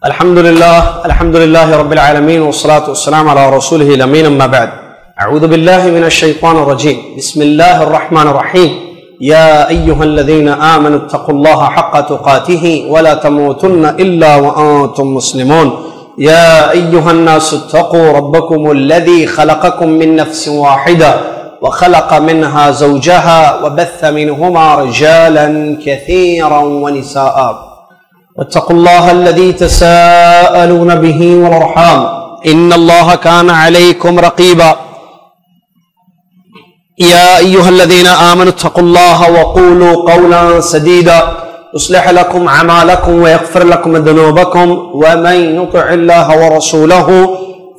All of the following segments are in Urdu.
الحمد لله رب العالمين والصلاة والسلام على رسوله الأمين أما بعد أعوذ بالله من الشيطان الرجيم بسم الله الرحمن الرحيم يا أيها الذين آمنوا اتقوا الله حق تقاته ولا تموتن إلا وأنتم مسلمون يا أيها الناس اتقوا ربكم الذي خلقكم من نفس واحدة وخلق منها زوجها وبث منهما رجالا كثيرا ونساء واتقوا الله الذي تساءلون به والأرحام إن الله كان عليكم رقيبا يا أيها الذين آمنوا اتقوا الله وقولوا قولا سديدا يصلح لكم أعمالكم ويغفر لكم ذنوبكم ومن يطع الله ورسوله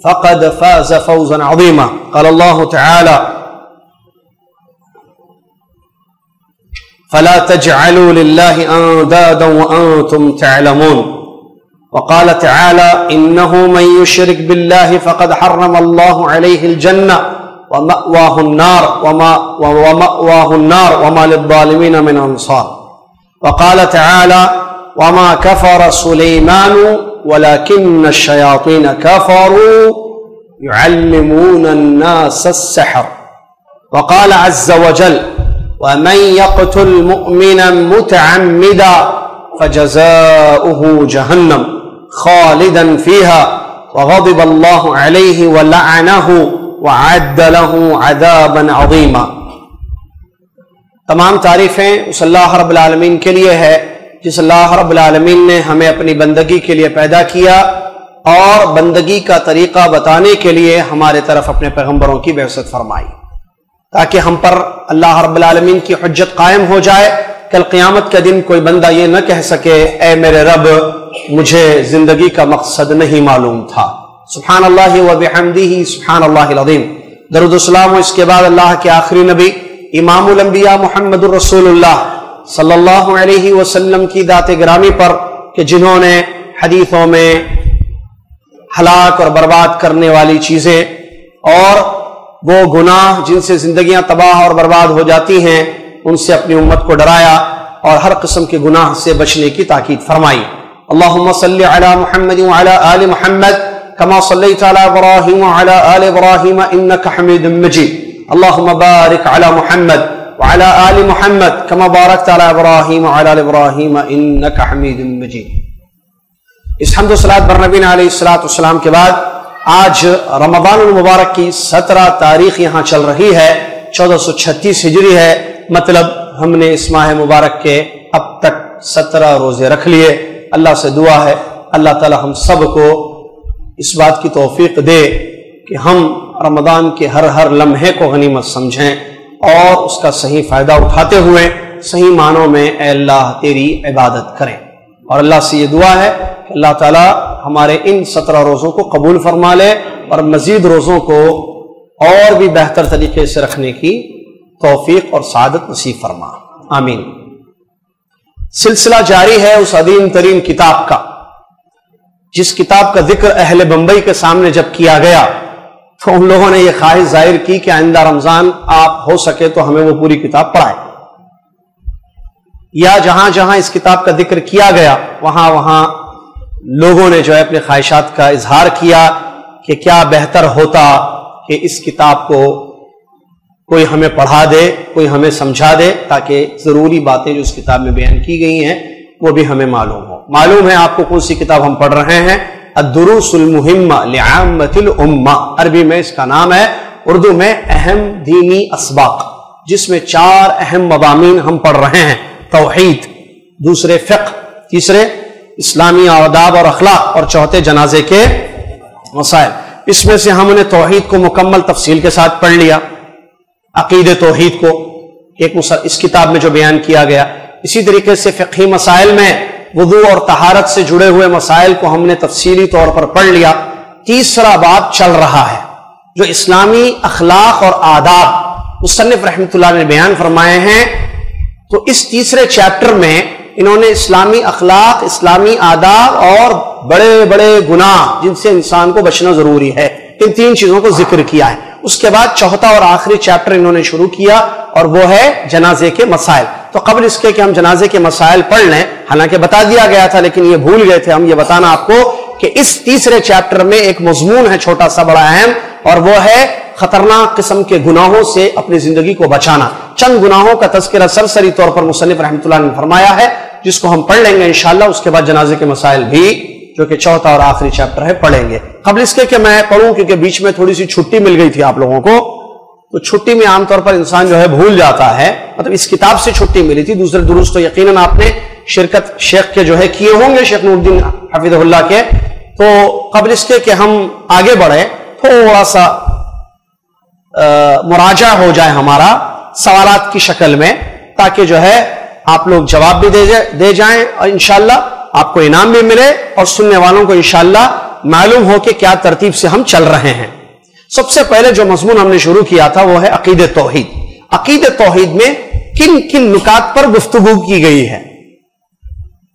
فقد فاز فوزا عظيما قال الله تعالى فلا تجعلوا لله أندادا وأنتم تعلمون وقال تعالى إنه من يشرك بالله فقد حرم الله عليه الجنة ومأواه النار وما للظالمين من أنصار وقال تعالى وما كفر سليمان ولكن الشياطين كفروا يعلمون الناس السحر وقال عز وجل ومن يقتل مؤمنا متعمدا فجزاؤه جهنم خالدا فيها وغضب الله عليه ولعنه وعد له عذابا عظيما۔ تمام تعریفیں اس اللہ رب العالمین کے لیے ہے جس اللہ رب العالمین نے ہمیں اپنی بندگی کے لیے پیدا کیا اور بندگی کا طریقہ بتانے کے لیے ہمارے طرف اپنے پیغمبروں کی بعثت فرمائی تاکہ ہم پر اللہ رب العالمین کی حجت قائم ہو جائے۔ کل قیامت کے دن کوئی بندہ یہ نہ کہہ سکے اے میرے رب مجھے زندگی کا مقصد نہیں معلوم تھا۔ سبحان اللہ و بحمدہ سبحان اللہ العظیم۔ درود و سلام اس کے بعد اللہ کے آخری نبی امام الانبیاء محمد الرسول اللہ صلی اللہ علیہ وسلم کی ذات گرامی پر کہ جنہوں نے حدیثوں میں ہلاک اور برباد کرنے والی چیزیں اور وہ گناہ جن سے زندگیاں تباہ اور برباد ہو جاتی ہیں ان سے اپنی امت کو ڈرایا اور ہر قسم کے گناہ سے بچنے کی تاکید فرمائی۔ اللہم صلی علی محمد وعلی آل محمد کما صلیت علی ابراہیم وعلی آل ابراہیم انک حمید مجید۔ اللہم بارک علی محمد وعلی آل محمد کما بارکت علی ابراہیم وعلی آل ابراہیم انک حمید مجید۔ اس حمد و صلاۃ بر نبی علیہ السلام کے بعد آج رمضان المبارک کی 17 تاریخ یہاں چل رہی ہے، 1436 ہجری ہے، مطلب ہم نے اس ماہ مبارک کے اب تک 17 روزے رکھ لیے۔ اللہ سے دعا ہے اللہ تعالی ہم سب کو اس بات کی توفیق دے کہ ہم رمضان کے ہر لمحے کو غنیمت سمجھیں اور اس کا صحیح فائدہ اٹھاتے ہوئے صحیح معنوں میں اے اللہ تیری عبادت کریں، اور اللہ سے یہ دعا ہے کہ اللہ تعالی ہمارے ان 17 روزوں کو قبول فرما لے اور مزید روزوں کو اور بھی بہتر طریقے سے رکھنے کی توفیق اور سعادت نصیب فرما، آمین۔ سلسلہ جاری ہے اس عظیم ترین کتاب کا جس کتاب کا ذکر اہل بمبئی کے سامنے جب کیا گیا تو ان لوگوں نے یہ خواہش ظاہر کی کہ آئندہ رمضان آپ ہو سکے تو ہمیں وہ پوری کتاب پڑھائیں، یا جہاں جہاں اس کتاب کا ذکر کیا گیا وہاں وہاں لوگوں نے جو ہے اپنے خواہشات کا اظہار کیا کہ کیا بہتر ہوتا کہ اس کتاب کو کوئی ہمیں پڑھا دے، کوئی ہمیں سمجھا دے تاکہ ضروری باتیں جو اس کتاب میں بیان کی گئی ہیں وہ بھی ہمیں معلوم ہو۔ معلوم ہے آپ کو کون سی کتاب ہم پڑھ رہے ہیں؟ الدروس المہمہ لعامۃ الامہ، عربی میں اس کا نام ہے، اردو میں اہم دینی اسباق، جس میں 4 اہم مضامین ہم پڑھ رہے ہیں: توحید، دوسرے فقہ، تیسرے اسلامی آداب اور اخلاق، اور چوتھے جنازے کے مسائل۔ اس میں سے ہم نے توحید کو مکمل تفصیل کے ساتھ پڑھ لیا، عقید توحید کو اس کتاب میں جو بیان کیا گیا. اسی طریقے سے فقہی مسائل میں وضو اور طہارت سے جڑے ہوئے مسائل کو ہم نے تفصیلی طور پر پڑھ لیا. تیسرا باب چل رہا ہے جو اسلامی اخلاق اور آداب مصنف رحمۃ اللہ نے بیان فرمائے ہیں. تو اس تیسرے چیپٹر میں انہوں نے اسلامی اخلاق، اسلامی آداب اور بڑے بڑے گناہ جن سے انسان کو بچنا ضروری ہے، ان تین چیزوں کو ذکر کیا ہے. اس کے بعد چوتھا اور آخری چیپٹر انہوں نے شروع کیا اور وہ ہے جنازے کے مسائل. تو قبل اس کے کہ ہم جنازے کے مسائل پڑھ لیں، حالانکہ بتا دیا گیا تھا لیکن یہ بھول گئے تھے ہم یہ بتانا آپ کو کہ اس تیسرے چیپٹر میں ایک مضمون ہے چھوٹا سا بڑا اہم، اور وہ ہے خطرناک قسم کے گناہوں سے اپنی زندگی کو بچانا. چند گناہوں کا تذکرہ سرسری طور پر مصنف رحمۃ اللہ نے فرمایا ہے جس کو ہم پڑھ لیں گے انشاءاللہ. اس کے بعد جنازے کے مسائل بھی جو کہ چوتھا اور آخری چیپٹر ہے پڑھیں گے. قبل اس کے کہ میں پڑھوں کیونکہ بیچ میں تھوڑی سی چھٹی مل گئی تھی آپ لوگوں کو، تو چھٹی میں عام طور پر انسان جو ہے بھول جاتا ہے. مطلب اس کتاب سے چھٹی ملی تھی، دوسرے دروس تو یقیناً آپ نے شرکت شیخ کے جو ہے کیے ہوں گے، شیخ نور الدین حفظہ اللہ کے. تو قبل اس کے کہ ہم آگے بڑھیں تھوڑا سا مراجعہ ہو جائے ہمارا سوالات کی شکل میں، تاکہ جو ہے آپ لوگ جواب بھی دے جائیں اور انشاءاللہ آپ کو انعام بھی ملے اور سننے والوں کو انشاءاللہ معلوم ہو کہ کیا ترتیب سے ہم چل رہے ہیں. سب سے پہلے جو مضمون ہم نے شروع کیا تھا وہ ہے عقید توحید. عقید توحید میں کن کن نکات پر گفتگو کی گئی ہے؟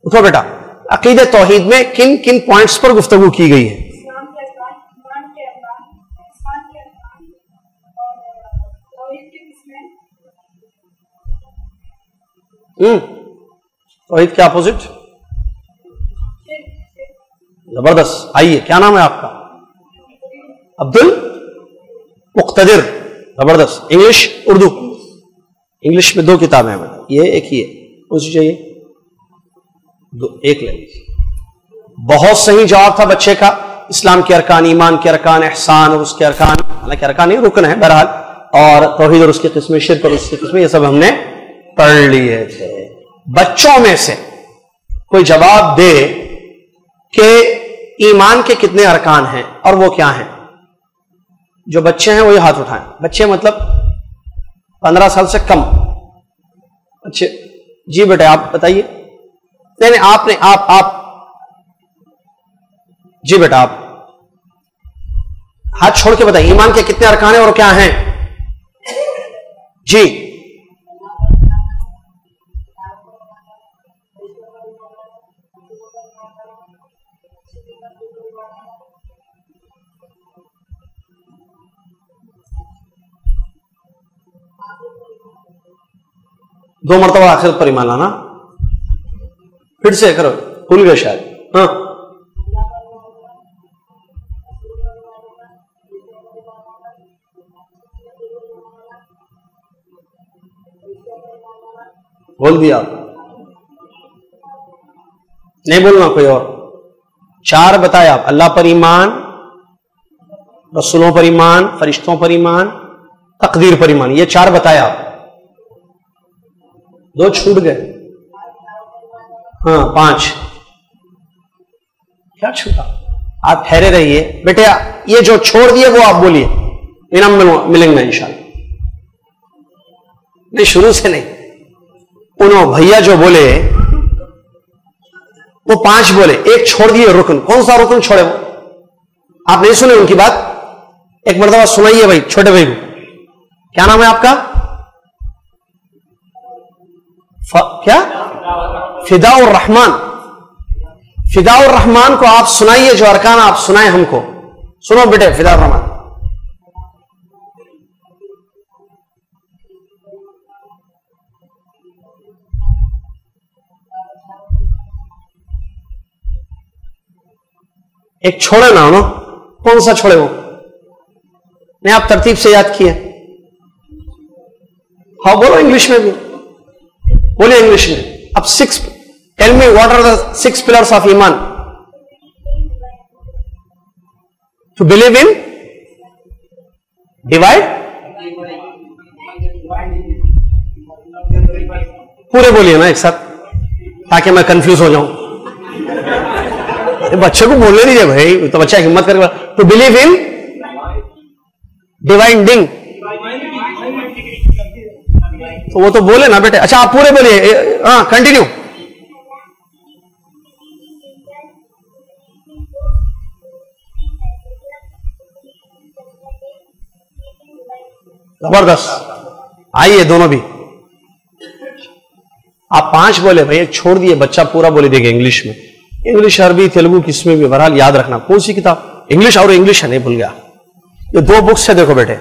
اٹھو بیٹا. عقید توحید میں کن کن پوائنٹس پر گفتگو کی گئی ہے؟ توحید کے اپوزٹ؟ زبردست. آئیے، کیا نام ہے آپ کا؟ عبد المقتدر. زبردست. انگلش اردو؟ انگلش میں 2 کتابیں ہیں، یہ ایک ہی ہے. کون سی چاہیے؟ 2 ایک لے لیجیے. بہت صحیح جواب تھا بچے کا. اسلام کے ارکان، ایمان کے ارکان، احسان اور اس کے ارکان، حالانکہ ارکان نہیں رکن ہے بہرحال، اور توحید اور اس کی قسمیں، شرک اور اس کی قسمیں، یہ سب ہم نے پڑھ لیے تھے. بچوں میں سے کوئی جواب دے کہ ایمان کے کتنے ارکان ہیں اور وہ کیا ہیں؟ جو بچے ہیں وہی ہاتھ اٹھائیں. بچے مطلب 15 سال سے کم بچے. جی بیٹے آپ بتائیے. نہیں آپ نے آپ جی بیٹا آپ ہاتھ چھوڑ کے بتائیے ایمان کے کتنے ارکان ہیں اور کیا ہیں؟ جی دو مرتبہ آخرت پر ایمان لانا. پھر سے کرو، بھول گئے شاید. ہاں بول دیا آپ، نہیں بولنا کوئی اور. 4 بتایا آپ. اللہ پر ایمان، رسولوں پر ایمان، فرشتوں پر ایمان، تقدیر پر ایمان. یہ 4 بتایا آپ. 2 چھوٹ گئے. ہاں 5. کیا چھوٹا؟ آپ ٹھہرے رہیے بیٹے. یہ جو چھوڑ دیے وہ آپ بولیے، انعام ملیں گے انشاءاللہ. نہیں شروع سے نہیں. انہوں بھیا جو بولے وہ 5 بولے، 1 چھوڑ دیے رکن. کون سا رکن چھوڑے؟ وہ آپ نہیں سنے ان کی بات؟ ایک مرتبہ سنائیے بھائی چھوٹے بھائی کو. کیا نام ہے آپ کا؟ کیا؟ فداء الرحمان. فداء الرحمان کو آپ سنائیے، جو ارکان آپ سنائیں ہم کو. سنو بیٹے فداء الرحمان. ایک چھوڑے نا انہوں. کون سا چھوڑے وہ؟ نہیں آپ ترتیب سے یاد کیے. ہاں بولو انگلش میں بھی بولے. انگلش میں اب 6. Tell me what are the 6 pillars of Iman? To believe in? Divide? پورے بولیے نا ایک ساتھ تاکہ میں کنفیوز ہو جاؤں. بچے کو بولنے دیجیے بھائی، تو بچہ ہمت کر کے. ٹو بلیو ان ڈیوائن ڈنگ. تو وہ تو بولے نا بیٹے. اچھا آپ پورے بولیے. ہاں کنٹینیو. زبردست. آئیے دونوں بھی. آپ 5 بولے بھائی, ایک چھوڑ دیے, بچہ پورا بولے دے گا انگلش میں. انگلش, عربی, تیلگو, کس میں بھی بہرحال یاد رکھنا. کون سی کتاب؟ انگلش. اور انگلش ہے, نہیں بھول گیا. یہ 2 بکس ہے, دیکھو بیٹے.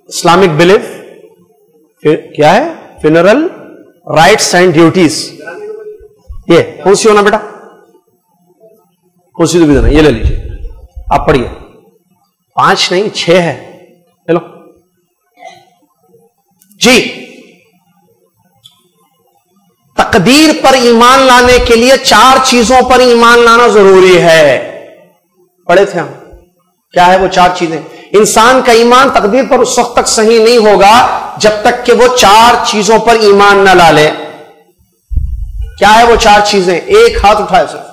اسلامک بلیف, کیا ہے, فنرل رائٹس اینڈ ڈیوٹیز. یہ کون سی ہونا بیٹا؟ کون سی تو بھی دینا, یہ لے لیجیے آپ پڑھیے. 5 نہیں 6 ہے. چلو جی. تقدیر پر ایمان لانے کے لیے 4 چیزوں پر ایمان لانا ضروری ہے. پڑھے تھے ہم. کیا ہے وہ 4 چیزیں؟ انسان کا ایمان تقدیر پر اس وقت تک صحیح نہیں ہوگا جب تک کہ وہ 4 چیزوں پر ایمان نہ لا لے. کیا ہے وہ 4 چیزیں؟ ایک ہاتھ اٹھائے صرف.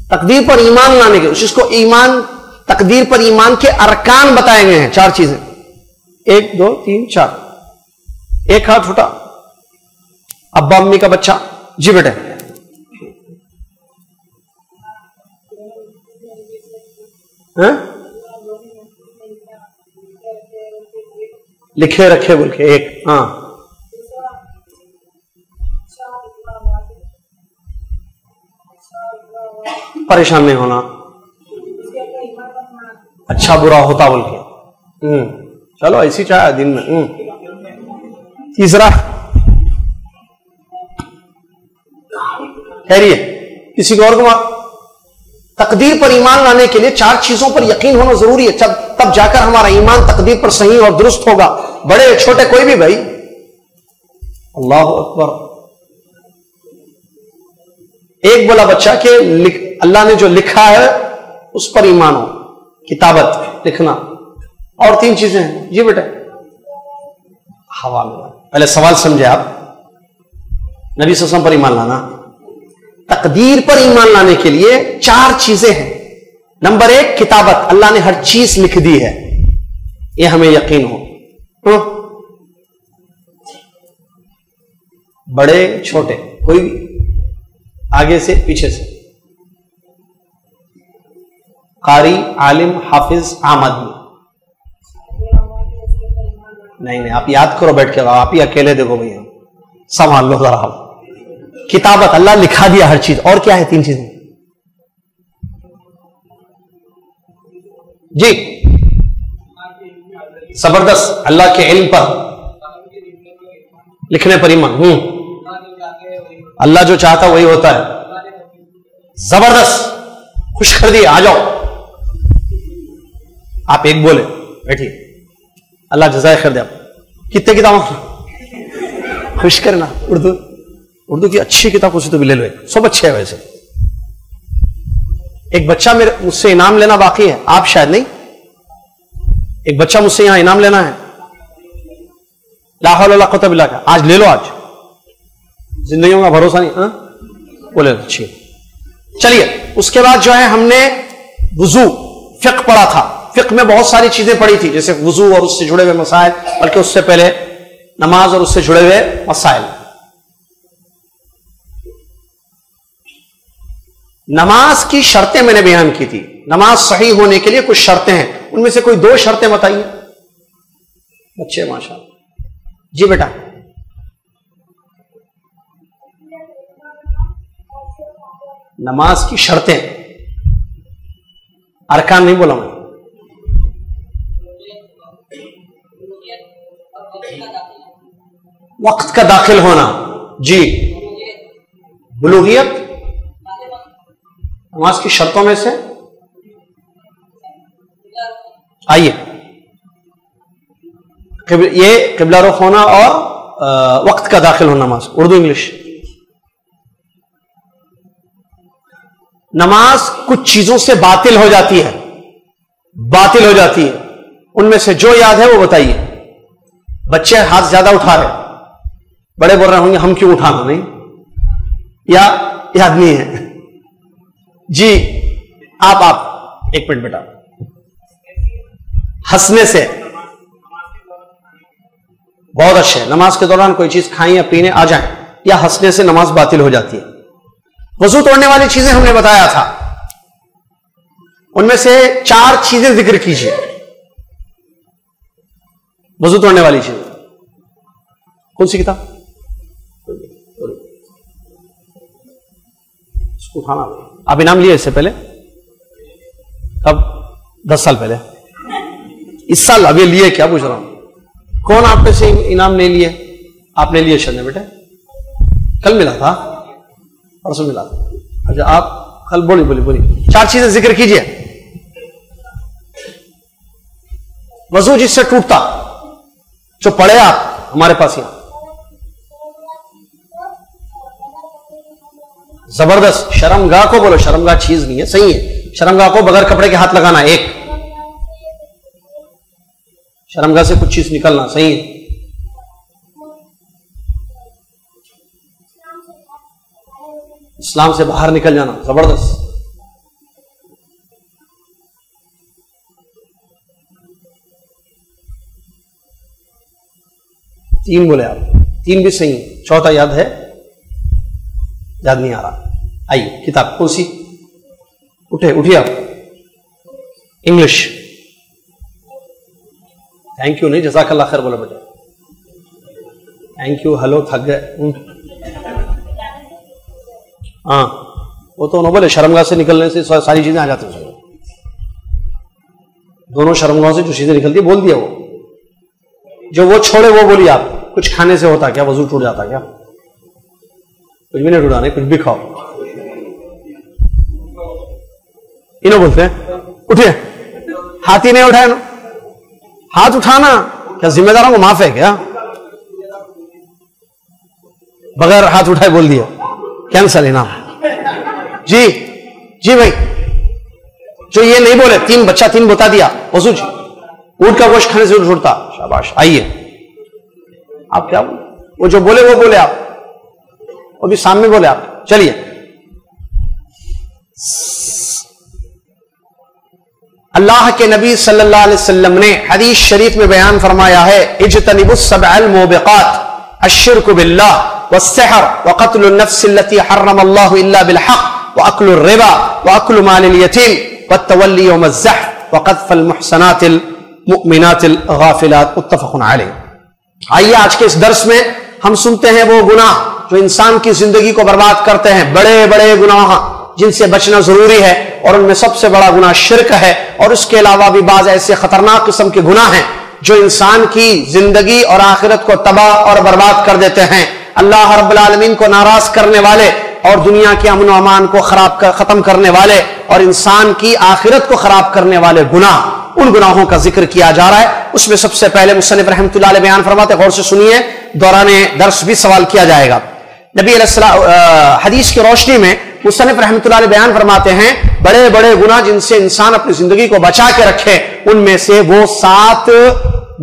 تقدیر پر ایمان لانے کے, اس کو ایمان, تقدیر پر ایمان کے ارکان بتائے گئے ہیں. 4 چیزیں. 1 2 3 4. ایک ہاتھ اٹھا. ابا امی کا بچہ. جی بیٹے. لکھے رکھے بول کے ایک. ہاں پریشان نہیں ہونا, اچھا برا ہوتا بول کے. چلو ایسی چاہے دن میں. تیسرا خیریے کسی کو اور کو. تقدیر پر ایمان لانے کے لیے 4 چیزوں پر یقین ہونا ضروری ہے, تب جا کر ہمارا ایمان تقدیر پر صحیح اور درست ہوگا. بڑے چھوٹے کوئی بھی بھائی. اللہ اکبر. ایک بولا بچہ کہ اللہ نے جو لکھا ہے اس پر ایمان ہو. کتابت, لکھنا. اور 3 چیزیں ہیں. جی بیٹا. حوالہ. پہلے سوال سمجھے آپ. نبی صلی اللہ علیہ وسلم پر ایمان لانا. تقدیر پر ایمان لانے کے لیے 4 چیزیں ہیں. نمبر 1 کتابت, اللہ نے ہر چیز لکھ دی ہے, یہ ہمیں یقین ہو. بڑے چھوٹے کوئی بھی, آگے سے پیچھے سے, قاری, عالم, حافظ, عام آدمی. نہیں آپ یاد کرو بیٹھ کے, آپ ہی اکیلے دیکھو بھیا, سنبھال لو ذرا. کتابت, اللہ لکھا دیا ہر چیز. اور کیا ہے 3 چیزیں؟ جی زبردست. اللہ کے علم پر, لکھنے پر ایمان. اللہ جو چاہتا وہی ہوتا ہے. زبردست. خوش کر دیا. آ جاؤ آپ. ایک بولے بیٹھیے. اللہ جزائے خیر دے. آپ کتنے کتاب خوش کرنا. اردو کی اچھی کتاب کچھ تو بھی لے لو, سب اچھے ہیں ویسے. ایک بچہ مجھ سے انعام لینا باقی ہے, آپ شاید نہیں. ایک بچہ مجھ سے یہاں انعام لینا ہے. لا حول ولا قوت الا باللہ کا. آج لے لو. آج زندگیوں کا بھروسہ نہیں. ہاں بولے اچھی. چلیے اس کے بعد جو ہے ہم نے وضو, فقہ پڑھا تھا. فقہ میں بہت ساری چیزیں پڑھی تھی, جیسے وضو اور اس سے جڑے ہوئے مسائل, بلکہ اس سے پہلے نماز اور اس سے جڑے ہوئے مسائل. نماز کی شرطیں میں نے بیان کی تھی. نماز صحیح ہونے کے لیے کچھ شرطیں ہیں, ان میں سے کوئی 2 شرطیں بتائیے بچے. ماشاء اللہ. جی بیٹا. نماز کی شرطیں, ارکان نہیں بولا میں. وقت کا داخل ہونا. جی بلوغیت نماز کی شرطوں میں سے. آئیے یہ قبلہ رخ ہونا اور وقت کا داخل ہونا. نماز اردو انگلش. نماز کچھ چیزوں سے باطل ہو جاتی ہے, باطل ہو جاتی ہے. ان میں سے جو یاد ہے وہ بتائیے. بچے ہاتھ زیادہ اٹھا رہے, بڑے بول رہے ہوں گے ہم کیوں اٹھانا, نہیں یا یاد نہیں ہے. جی آپ 1 منٹ بیٹا. ہنسنے سے, بہت اچھے. نماز کے دوران کوئی چیز کھائیں یا پینے آ جائیں یا ہنسنے سے نماز باطل ہو جاتی ہے. وضو توڑنے والی چیزیں ہم نے بتایا تھا, ان میں سے 4 چیزیں ذکر کیجیے. وضو توڑنے والی چیزیں کون سی کتاب؟ اس کو کھانا آپ انعام لیے اس سے پہلے؟ اب 10 سال پہلے, اس سال ابھی لیے کیا پوچھ رہا ہوں. کون آپ میں سے انعام نہیں لیے؟ آپ نے لیے شرنے بیٹے, کل ملا تھا, پرسوں ملا تھا. اچھا آپ کل بولی 4 چیزیں ذکر کیجئے. وضو جس سے ٹوٹتا, جو پڑھے آپ ہمارے پاس یہاں, زبردست. شرمگاہ کو بولو, شرمگاہ چیز نہیں ہے, صحیح ہے. شرمگاہ کو بغیر کپڑے کے ہاتھ لگانا, ایک شرمگاہ سے کچھ چیز نکلنا, صحیح ہے. اسلام سے باہر نکل جانا, زبردست. تین بولے آپ, 3 بھی صحیح ہے. چوتھا یاد ہے؟ یاد نہیں آ رہا. آئیے کتاب کون سی؟ اٹھیے آپ. انگلش. تھینک یو نہیں, جزاک اللہ خیر بولو بیٹا. تھینک یو, ہلو, تھک گئے. ہاں وہ تو نہ بولے, شرمگاہ سے نکلنے سے ساری چیزیں آ جاتی ہیں. دونوں شرمگاہوں سے جو چیزیں نکلتی بول دیا. وہ جو وہ چھوڑے وہ بولیے آپ. کچھ کھانے سے ہوتا کیا وضو ٹوٹ جاتا کیا؟ کچھ بھی نہیں ٹوٹا, نہیں کچھ بھی کھاؤ. انہوں بولتے ہیں اٹھیے, ہاتھ ہی نہیں اٹھائے نا, ہاتھ اٹھانا کیا ذمہ داروں کو معاف ہے کیا؟ بغیر ہاتھ اٹھائے بول دیا, کینسل انعام. جی بھائی, جو یہ نہیں بولے, 3 بچہ 3 بتا دیا. وضو جی اونٹ کا گوشت کھانے سے چھوڑتا, شاباش. آئیے آپ کیا بولے, وہ جو بولے وہ بولے آپ, وہ بھی سامنے بولے آپ. چلیے اللہ کے نبی صلی اللہ علیہ وسلم نے حدیث شریف میں بیان فرمایا ہے, اجتنبوا السبع الموبقات الشرك بالله والسحر وقتل النفس التي حرم الله الا بالحق واكل الربا واكل مال اليتيم والتولي يوم الزحف وقذف المحصنات المؤمنات الغافلات. متفق علیہ. آئیے آج کے اس درس میں ہم سنتے ہیں وہ گناہ جو انسان کی زندگی کو برباد کرتے ہیں, بڑے بڑے گناہ جن سے بچنا ضروری ہے, اور ان میں سب سے بڑا گناہ شرک ہے. اور اس کے علاوہ بھی بعض ایسے خطرناک قسم کے گناہ ہیں جو انسان کی زندگی اور آخرت کو تباہ اور برباد کر دیتے ہیں. اللہ رب العالمین کو ناراض کرنے والے اور دنیا کے امن و امان کو ختم کرنے والے اور انسان کی آخرت کو خراب کرنے والے گناہ, ان گناہوں کا ذکر کیا جا رہا ہے. اس میں سب سے پہلے مصنف رحمۃ اللہ علیہ بیان فرماتے, غور سے سنیے, دوران درس بھی سوال کیا جائے گا. نبی علیہ السلام حدیث کی روشنی میں مصنف رحمۃ اللہ علیہ بیان فرماتے ہیں, بڑے بڑے گناہ جن سے انسان اپنی زندگی کو بچا کے رکھے, ان میں سے وہ 7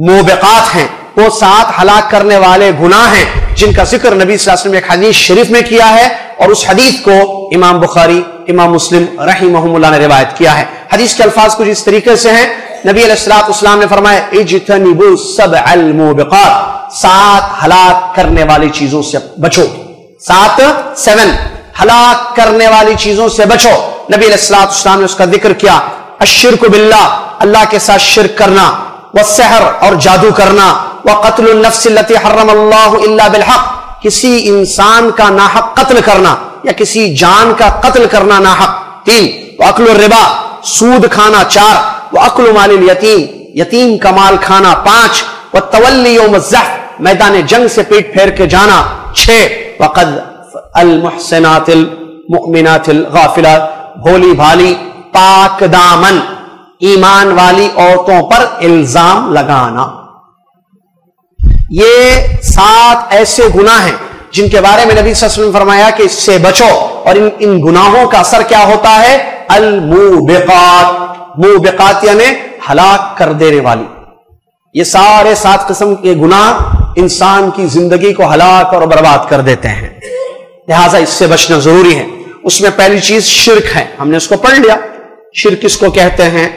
موبقات ہیں, وہ 7 ہلاک کرنے والے گناہ ہیں جن کا ذکر نبی صلی اللہ علیہ وسلم نے ایک حدیث شریف میں کیا ہے. اور اس حدیث کو امام بخاری, امام مسلم رحمہم اللہ نے روایت کیا ہے. حدیث کے الفاظ کچھ اس طریقے سے ہیں. نبی علیہ الصلوۃ والسلام نے فرمایا, اجتنبوا السبع الموبقات, 7 ہلاک کرنے والی چیزوں سے بچو. 7 ہلاک کرنے والی چیزوں سے بچو. نبی علیہ الصلوۃ والسلام نے اس کا ذکر کیا. الشرک باللہ, اللہ کے ساتھ شرک کرنا. والسحر, اور جادو کرنا. وقتل النفس التي حرم اللہ الا بالحق, کسی انسان کا ناحق قتل کرنا یا کسی جان کا قتل کرنا ناحق. 3 واکل الربا, سود کھانا. 4 واکل مال الیتیم, یتیم کا مال کھانا. 5 والتولی یوم الزحف, میدان جنگ سے پیٹ پھیر کے جانا. 6 وقد المحسنات المؤمنات الغافلات, بھولی بھالی پاک دامن ایمان والی عورتوں پر الزام لگانا. یہ 7 ایسے گناہ ہیں جن کے بارے میں نبی صلی اللہ علیہ وسلم نے فرمایا کہ اس سے بچو. اور ان گناہوں کا اثر کیا ہوتا ہے؟ الموبقات, موبقات یعنی ہلاک کر دینے والی. یہ سارے 7 قسم کے گناہ انسان کی زندگی کو ہلاک اور برباد کر دیتے ہیں, لہذا اس سے بچنا ضروری ہے. اس میں پہلی چیز شرک ہے, ہم نے اس کو پڑھ لیا. شرک کس کو کہتے ہیں,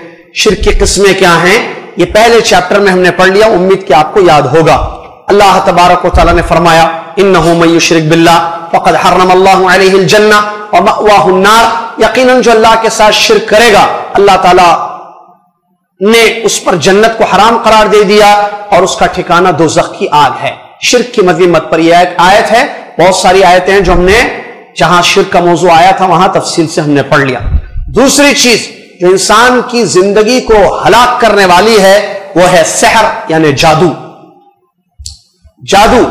شرک کی قسمیں کیا ہیں, یہ پہلے چیپٹر میں ہم نے پڑھ لیا, امید کہ آپ کو یاد ہوگا. اللہ تبارک و تعالیٰ نے فرمایا انہ من یشرک باللہ فقد حرم اللہ علیہ الجنہ ومأواہ النار، یقیناً جو اللہ کے ساتھ شرک کرے گا اللہ تعالیٰ نے اس پر جنت کو حرام قرار دے دیا اور اس کا ٹھکانہ دوزخ کی آگ ہے۔ شرک کی مذمت پر یہ ایک آیت ہے، بہت ساری آیتیں ہیں جو ہم نے جہاں شرک کا موضوع آیا تھا وہاں تفصیل سے ہم نے پڑھ لیا۔ دوسری چیز جو انسان کی زندگی کو ہلاک کرنے والی ہے وہ ہے سحر یعنی جادو۔ جادو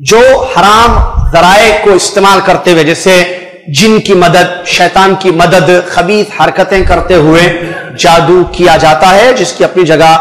جو حرام ذرائع کو استعمال کرتے ہوئے، جیسے جن کی مدد، شیطان کی مدد، خبیث حرکتیں کرتے ہوئے جادو کیا جاتا ہے، جس کی اپنی جگہ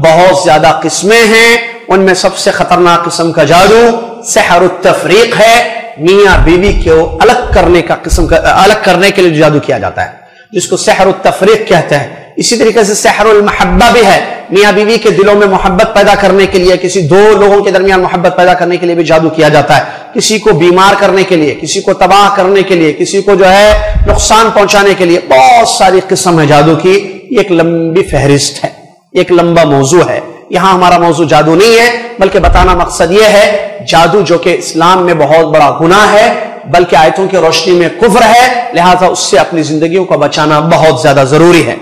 بہت زیادہ قسمیں ہیں۔ ان میں سب سے خطرناک قسم کا جادو سحر التفریق ہے، میاں بیوی کو الگ کرنے کے لیے جادو کیا جاتا ہے، جس کو سحر التفریق کہتے ہیں۔ اسی طریقے سے سحر المحبہ بھی ہے، میاں بیوی کے دلوں میں محبت پیدا کرنے کے لیے، کسی دو لوگوں کے درمیان محبت پیدا کرنے کے لیے بھی جادو کیا جاتا ہے، کسی کو بیمار کرنے کے لیے، کسی کو تباہ کرنے کے لیے، کسی کو جو ہے نقصان پہنچانے کے لیے، بہت ساری قسم ہے جادو کی۔ ایک لمبی فہرست ہے، ایک لمبا موضوع ہے۔ یہاں ہمارا موضوع جادو نہیں ہے، بلکہ بتانا مقصد یہ ہے جادو جو کہ اسلام میں بہت بڑا گناہ ہے، بلکہ آیتوں کی روشنی میں کفر ہے، لہذا اس سے اپنی زندگیوں کو بچانا بہت زیادہ ضروری ہے۔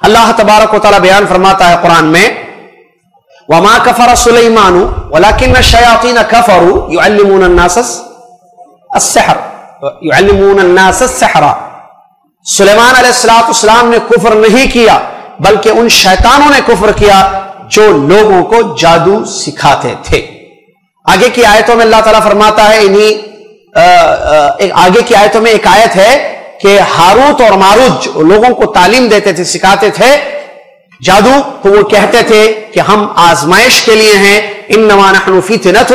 اللہ تبارک و تعالیٰ بیان فرماتا ہے قرآن میں وَمَا كَفَرَ سُلَيْمَانُ وَلَكِنَّ الشَّيَاطِينَ كَفَرُوا يُعَلِّمُونَ النَّاسَ السِّحْرَ۔ سلیمان علیہ السلام نے کفر نہیں کیا، بلکہ ان شیطانوں نے کفر کیا جو لوگوں کو جادو سکھاتے تھے۔ آگے کی آیتوں میں اللہ تعالیٰ فرماتا ہے آگے کی آیتوں میں ایک آیت ہے کہ ہاروت اور ماروت جو لوگوں کو تعلیم دیتے تھے، سکھاتے تھے جادو، تو وہ کہتے تھے کہ ہم آزمائش کے لیے ہیں، انما نحن فتنة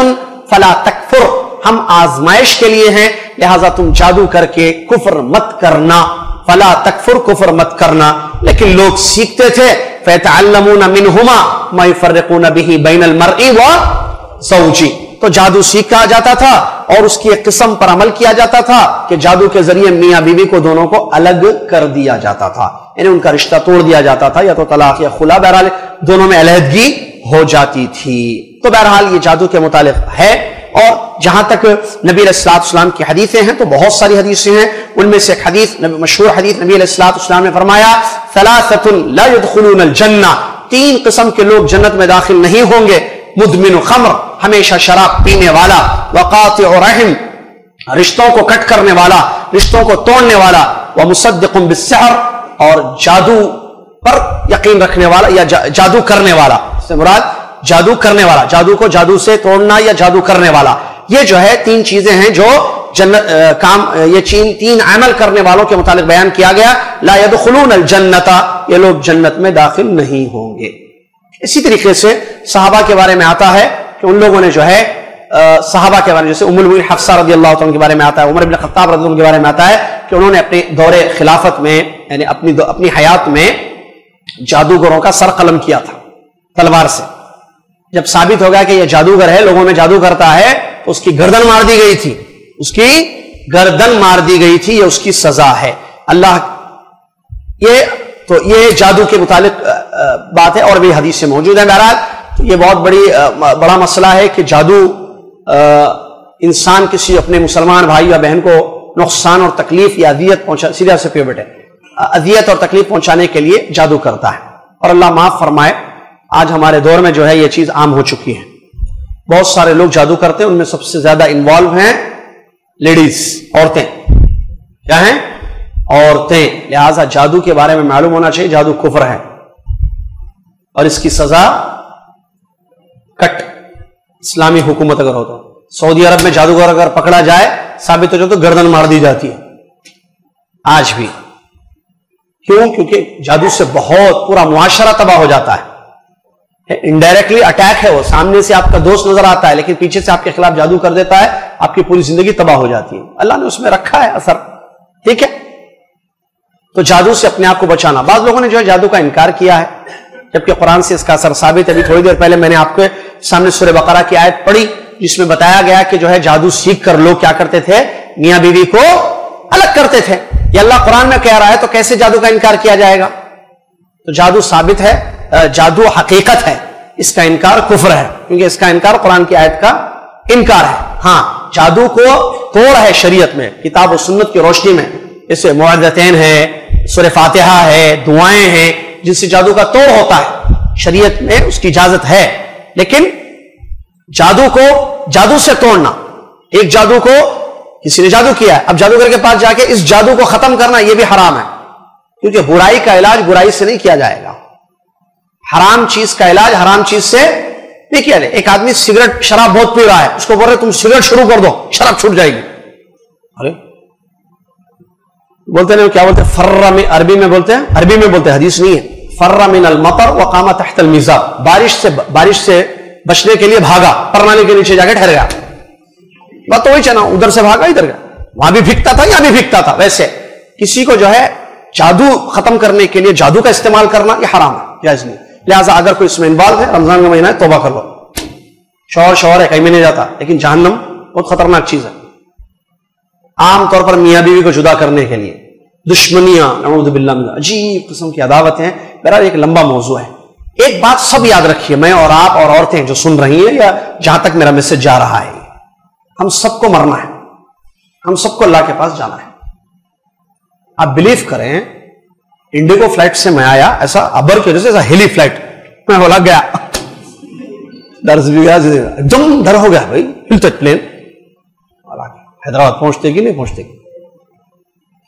فلا تکفر، ہم آزمائش کے لیے ہیں لہذا تم جادو کر کے کفر مت کرنا، فلا تکفر، کفر مت کرنا۔ لیکن لوگ سیکھتے تھے فیتعلمون منہما ما یفرقون به بین المرء وزوجہ، تو جادو سیکھا جاتا تھا اور اس کی ایک قسم پر عمل کیا جاتا تھا کہ جادو کے ذریعے میاں بیوی کو دونوں کو الگ کر دیا جاتا تھا، یعنی ان کا رشتہ توڑ دیا جاتا تھا، یا تو طلاق یا خلا، بہرحال دونوں میں علیحدگی ہو جاتی تھی۔ تو بہرحال یہ جادو کے متعلق ہے۔ اور جہاں تک نبی علیہ السلام کی حدیثیں ہیں تو بہت ساری حدیثیں ہیں، ان میں سے ایک حدیث، مشہور حدیث، نبی علیہ السلام نے فرمایا ثلاثۃ لا يدخلون الجنہ، تین قسم کے لوگ جنت میں داخل نہیں ہوں گے، مدمن خمر، ہمیشہ شراب پینے والا، وقاطع رحم، رشتوں کو کٹ کرنے والا، رشتوں کو توڑنے والا، ومصدق بالسحر، اور جادو پر یقین رکھنے والا یا جادو کرنے والا، اس سے مراد جادو کرنے والا، جادو کو جادو سے توڑنا یا جادو کرنے والا۔ یہ جو ہے تین چیزیں ہیں جو یہ تین عمل کرنے والوں کے متعلق بیان کیا گیا، لا يدخلون الجنۃ، یہ لوگ جنت میں داخل نہیں ہوں گے۔ اسی طریقے سے صحابہ کے بارے میں آتا ہے کہ ان لوگوں نے جو ہے صحابہ کے بارے میں، جیسے ام المؤمنین حفصہ رضی اللہ عنہ کے بارے میں آتا ہے، عمر بن خطاب رضی اللہ عنہ کے بارے میں آتا ہے کہ انہوں نے اپنے دور خلافت میں، یعنی اپنی حیات میں جادوگروں کا سر قلم کیا تھا تلوار سے۔ جب ثابت ہو گیا کہ یہ جادوگر ہے، لوگوں میں جادو کرتا ہے، تو اس کی گردن مار دی گئی تھی، اس کی گردن مار دی گئی تھی، یہ اس کی سزا ہے۔ اللہ یہ جادو کے متعلق بات ہے اور بھی حدیث سے موجود ہے۔ بہرحال یہ بہت بڑا مسئلہ ہے کہ جادو انسان کسی اپنے مسلمان بھائی یا بہن کو نقصان اور تکلیف یا اذیت سیدھا سے پیو بیٹے اذیت اور تکلیف پہنچانے کے لیے جادو کرتا ہے، اور اللہ معاف فرمائے آج ہمارے دور میں جو ہے یہ چیز عام ہو چکی ہے، بہت سارے لوگ جادو کرتے ہیں، ان میں سب سے زیادہ انوالو ہیں لیڈیز، عورتیں، کیا ہیں؟ عورتیں۔ لہذا جادو کے بارے میں معلوم ہونا چاہیے، جادو کفر ہے اور اس کی سزا کٹ، اسلامی حکومت اگر ہو تو۔ سعودی عرب میں جادوگر اگر پکڑا جائے، ثابت ہو جائے تو گردن مار دی جاتی ہے آج بھی۔ کیوں؟ کیونکہ جادو سے بہت پورا معاشرہ تباہ ہو جاتا ہے، انڈائریکٹلی اٹیک ہے، وہ سامنے سے آپ کا دوست نظر آتا ہے لیکن پیچھے سے آپ کے خلاف جادو کر دیتا ہے، آپ کی پوری زندگی تباہ ہو جاتی ہے۔ اللہ نے اس میں رکھا ہے اثر، ٹھیک ہے؟ تو جادو سے اپنے آپ کو بچانا۔ بعض لوگوں نے جو ہے جادو کا انکار کیا ہے، جبکہ قرآن سے اس کا اثر ثابت ہے۔ ابھی تھوڑی دیر پہلے میں نے آپ کے سامنے سورہ بقرہ کی آیت پڑھی جس میں بتایا گیا کہ جو ہے جادو سیکھ کر لوگ کیا کرتے تھے، میاں بیوی کو الگ کرتے تھے۔ یہ اللہ قرآن میں کہہ رہا ہے تو کیسے جادو کا انکار کیا جائے گا؟ تو جادو ثابت ہے، جادو حقیقت ہے، اس کا انکار کفر ہے، کیونکہ اس کا انکار قرآن کی آیت کا انکار ہے۔ ہاں جادو کو توڑ ہے شریعت میں، کتاب و سنت کی روشنی میں، جیسے معوذتین ہے، سورہ فاتحہ ہے، دعائیں ہیں جن سے جادو کا توڑ ہوتا ہے، شریعت میں اس کی اجازت ہے۔ لیکن جادو کو جادو سے توڑنا، ایک جادو کو کسی نے جادو کیا ہے، اب جادوگر کے پاس جا کے اس جادو کو ختم کرنا یہ بھی حرام ہے، کیونکہ برائی کا علاج برائی سے نہیں کیا جائے گا، حرام چیز کا علاج حرام چیز سے نہیں کیا جائے۔ ایک آدمی سگریٹ شراب بہت پی رہا ہے، اس کو بول رہے تم سگریٹ شروع کر دو، شراب چھوٹ جائے گی، ارے بولتے نہیں کیا بولتے، فر میں عربی میں بولتے ہیں، عربی میں بولتے ہیں، حدیث نہیں ہے، فر من المطر وقام تحت المیزاب، بارش سے بچنے کے لیے بھاگا، پرنالی کے نیچے جا کے ٹھہر گیا، بات تو وہی چنا، ادھر سے بھاگا ادھر گیا، وہاں بھی بھیگتا تھا یہاں بھی بھیگتا تھا۔ ویسے کسی کو جو ہے جادو ختم کرنے کے لیے جادو کا استعمال کرنا یہ حرام ہے، جائز نہیں۔ لہٰذا اگر کوئی اس میں انوالو ہے، رمضان کا مہینہ ہے، توبہ کر لو، شوہر ہے کہیں میں نہیں جاتا، لیکن جہنم بہت خطرناک چیز ہے۔ عام طور پر میاں بیوی کو جدا کرنے کے لیے دشمنیاں، نعوذ باللہ من عجیب قسم کی عداوتیں ہیں، بہرحال ایک لمبا موضوع ہے۔ ایک بات سب یاد رکھیے، میں اور آپ اور عورتیں جو سن رہی ہیں یا جہاں تک میرا میسج جا رہا ہے، ہم سب کو مرنا ہے، ہم سب کو اللہ کے پاس جانا ہے۔ آپ بلیو کریں، انڈیگو فلائٹ سے میں آیا، ایسا ابر کی وجہ سے ایسا ہیلی فلائٹ، میں بولا گیا درس بھی گیا، ایک دم ڈر ہو گیا بھائی، ہلتا پلین، حیدرآباد پہنچتے گی نہیں پہنچتے گی،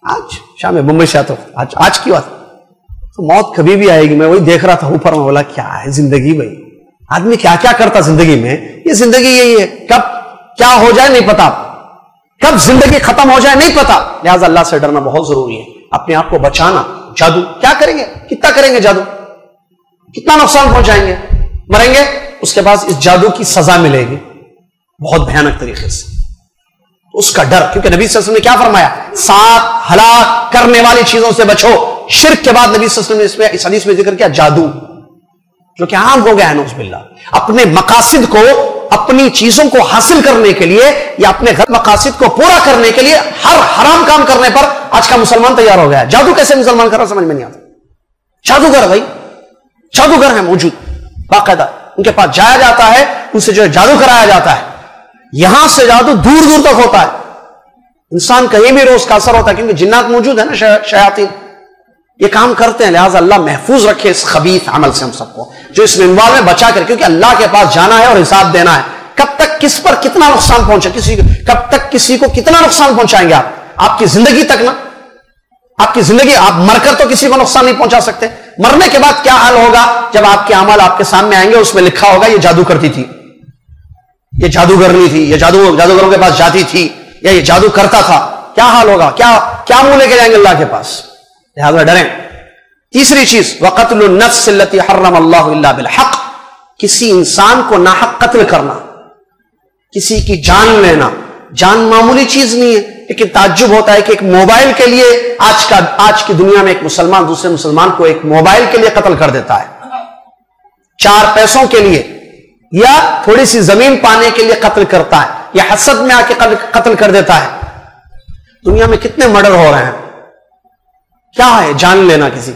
آج شام میں بمبئی سے آتا ہوں، آج کی بات تو موت کبھی بھی آئے گی۔ میں وہی دیکھ رہا تھا اوپر، میں بولا کیا ہے زندگی بھائی، آدمی کیا کیا کرتا زندگی میں، یہ زندگی یہی ہے، کب کیا ہو جائے نہیں پتا، کب زندگی ختم ہو جائے نہیں پتا۔ لہٰذا اللہ سے ڈرنا بہت ضروری ہے، اپنے آپ کو بچانا۔ جادو کیا کریں گے، کتنا کریں گے جادو، کتنا نقصان پہنچائیں گے، مریں گے، اس کے بعد اس جادو کی سزا ملے گی بہت بھیانک طریقے سے، اس کا ڈر، کیونکہ نبی صلی اللہ علیہ وسلم نے کیا فرمایا، 7 ہلاک کرنے والی چیزوں سے بچو۔ شرک کے بعد نبی صلی اللہ علیہ وسلم نے اس حدیث میں ذکر کیا جادو، جو کہ عام ہو گیا ہے نعوذ باللہ، اپنے مقاصد کو، اپنی چیزوں کو حاصل کرنے کے لیے یا اپنے غلط مقاصد کو پورا کرنے کے لیے ہر حرام کام کرنے پر آج کا مسلمان تیار ہو گیا ہے۔ جادو کیسے مسلمان کر رہا سمجھ میں نہیں آتا، جادوگر بھائی، جادوگر ہیں موجود باقاعدہ، ان کے پاس جایا جاتا ہے، ان سے جو ہے جادو کرایا جاتا ہے، یہاں سے جادو دور دور تک ہوتا ہے، انسان کہیں بھی روز کا اثر ہوتا ہے، کیونکہ جنات موجود ہیں نا، شیاطین یہ کام کرتے ہیں۔ لہٰذا اللہ محفوظ رکھے اس خبیث عمل سے ہم سب کو، جو اس میں انوالو ہے، بچا کر، کیونکہ اللہ کے پاس جانا ہے اور حساب دینا ہے۔ کب تک کس پر کتنا نقصان پہنچا، کب تک کسی کو کتنا نقصان پہنچائیں گے آپ کی زندگی تک نا، آپ کی زندگی، آپ مر کر تو کسی کو نقصان نہیں پہنچا سکتے، مرنے کے بعد کیا حال ہوگا جب آپ کے اعمال آپ کے سامنے آئیں گے، اس میں لکھا ہوگا یہ جادو کرتی تھی، یہ جادوگرنی تھی، یہ جادوگروں کے پاس جاتی تھی، یا یہ جادو کرتا تھا، کیا حال ہوگا، کیا منہ لے کے جائیں گے اللہ کے پاس۔ لہذا ڈریں۔ تیسری چیز، وقتل النفس التي حرم اللہ الا بالحق، کسی انسان کو ناحق قتل کرنا، کسی کی جان لینا، جان معمولی چیز نہیں ہے، لیکن تعجب ہوتا ہے کہ ایک موبائل کے لیے آج کی دنیا میں ایک مسلمان دوسرے مسلمان کو ایک موبائل کے لیے قتل کر دیتا ہے، 4 پیسوں کے لیے یا تھوڑی سی زمین پانے کے لیے قتل کرتا ہے، یا حسد میں آ کے قتل کر دیتا ہے۔ دنیا میں کتنے مرڈر ہو رہے ہیں، کیا ہے جان لینا کسی،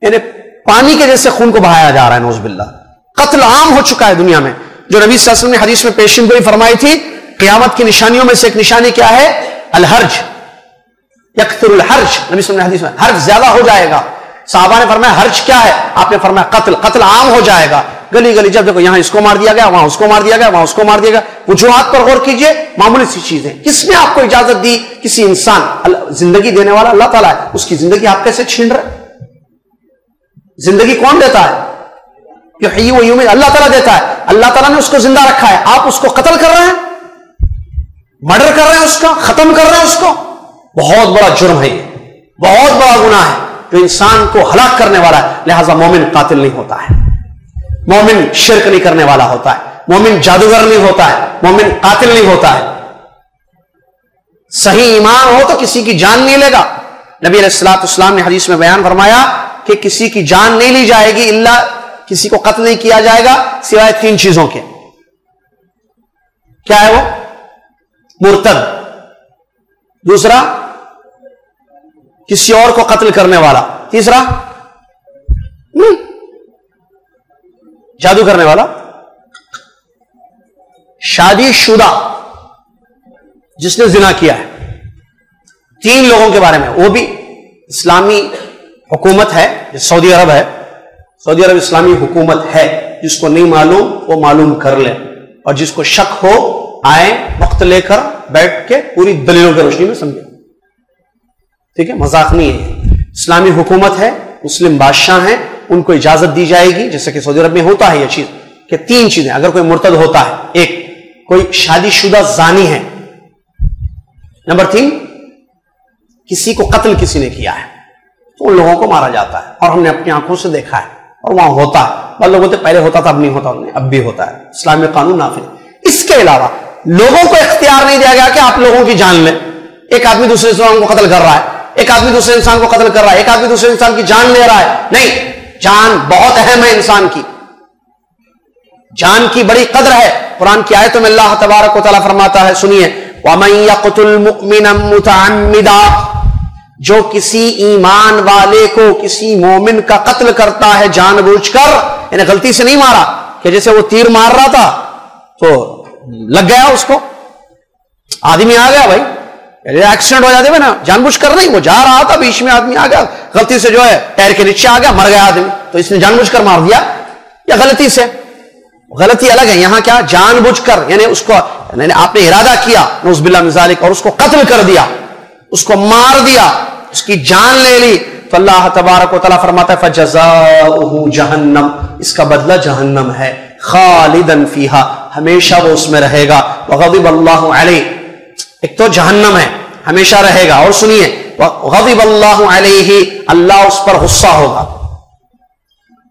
یعنی پانی کے جیسے خون کو بہایا جا رہا ہے، نعوذ باللہ، قتل عام ہو چکا ہے دنیا میں۔ جو نبی صلی اللہ علیہ وسلم نے حدیث میں پیشن گوئی فرمائی تھی، قیامت کی نشانیوں میں سے ایک نشانی کیا ہے، الحرج، یکثر الحرج، نبی صلی اللہ علیہ وسلم نے حدیث میں حرج زیادہ ہو جائے گا۔ صحابہ نے فرمایا حرج کیا ہے، آپ نے فرمایا قتل عام ہو جائے گا، گلی گلی جب دیکھو یہاں اس کو مار دیا گیا، وہاں اس کو مار دیا گیا، وہاں اس کو مار دیا گیا۔ وجوہات پر غور کیجئے، معمولی سی چیزیں، کس نے آپ کو اجازت دی، کسی انسان، زندگی دینے والا اللہ تعالیٰ ہے، اس کی زندگی آپ کیسے چھین رہے؟ زندگی کون دیتا ہے، یحیی و یمیت، اللہ تعالیٰ دیتا ہے، اللہ تعالیٰ نے اس کو زندہ رکھا ہے، آپ اس کو قتل کر رہے ہیں، مرڈر کر رہے ہیں، اس کا ختم کر رہے ہیں، اس کو، بہت بڑا جرم ہے، یہ بہت بڑا گناہ ہے جو انسان کو ہلاک کرنے والا ہے۔ لہذا مومن قاتل نہیں ہوتا ہے، مومن شرک نہیں کرنے والا ہوتا ہے، مومن جادوگر نہیں ہوتا ہے، مومن قاتل نہیں ہوتا ہے۔ صحیح ایمان ہو تو کسی کی جان نہیں لے گا۔ نبی علیہ الصلوۃ والسلام نے حدیث میں بیان فرمایا کہ کسی کی جان نہیں لی جائے گی، الا کسی کو قتل نہیں کیا جائے گا سوائے 3 چیزوں کے۔ کیا ہے وہ؟ مرتد، دوسرا کسی اور کو قتل کرنے والا، تیسرا جادو کرنے والا، شادی شدہ جس نے زنا کیا ہے، 3 لوگوں کے بارے میں، وہ بھی اسلامی حکومت ہے، سعودی عرب ہے، سعودی عرب اسلامی حکومت ہے، جس کو نہیں معلوم وہ معلوم کر لے، اور جس کو شک ہو آئے وقت لے کر بیٹھ کے پوری دلیلوں کی روشنی میں سمجھے. ٹھیک ہے، مذاق نہیں ہے. اسلامی حکومت ہے، مسلم بادشاہ ہیں، ان کو اجازت دی جائے گی، جیسے کہ سعودی عرب میں ہوتا ہے یہ چیز کہ 3 چیزیں، اگر کوئی مرتد ہوتا ہے، 1 کوئی شادی شدہ زانی ہے، نمبر 3 کسی کو قتل کسی نے کیا ہے تو ان لوگوں کو مارا جاتا ہے، اور ہم نے اپنی آنکھوں سے دیکھا ہے اور وہاں ہوتا ہے. بعض لوگوں سے پہلے ہوتا تھا، اب نہیں ہوتا، اب بھی ہوتا ہے. اسلامی قانون نافذ. اس کے علاوہ لوگوں کو اختیار نہیں دیا گیا کہ آپ لوگوں کی جان لیں. ایک آدمی دوسرے انسان کو قتل کر رہا ہے، ایک آدمی دوسرے انسان کو قتل کر رہا ہے، ایک آدمی دوسرے انسان کی جان لے رہا ہے. نہیں، جان بہت اہم ہے، انسان کی جان کی بڑی قدر ہے. قرآن کی آیتوں میں اللہ تبارک و تعالیٰ فرماتا ہے، سنیے، وَمَن يَقْتُلْ مُؤْمِنًا مُتَعَمِّدًا، جو کسی ایمان والے کو، کسی مومن کا قتل کرتا ہے جان بوجھ کر، یعنی غلطی سے نہیں مارا کہ جیسے وہ تیر مار رہا تھا تو لگ گیا اس کو، آدمی آ گیا، بھائی ایکسیڈنٹ ہو جاتے ہیں نا، جان بوجھ کر نہیں، وہ جا رہا تھا، بیچ میں آدمی آ گیا، غلطی سے جو ہے ٹائر کے نیچے آ گیا، مر گیا آدمی، تو اس نے جان بوجھ کر مار دیا یا غلطی سے؟ غلطی الگ ہے، یہاں کیا جان بوجھ کر، یعنی اس کو آپ نے ارادہ کیا نعوذ باللہ من ذالک اور اس کو قتل کر دیا، اس کو مار دیا، اس کی جان لے لی، تو اللہ تبارک و تعالیٰ فرماتا ہے فَجَزَاؤُهُ جَهَنَّمْ، اس کا بدلہ جہنم ہے، خالداً فیہا، ہمیشہ وہ اس میں رہے گا، وغضب اللہ علیہ، ایک تو جہنم ہے ہمیشہ رہے گا، اور سنیے غضب اللہ علیہ، اللہ اس پر غصہ ہوگا،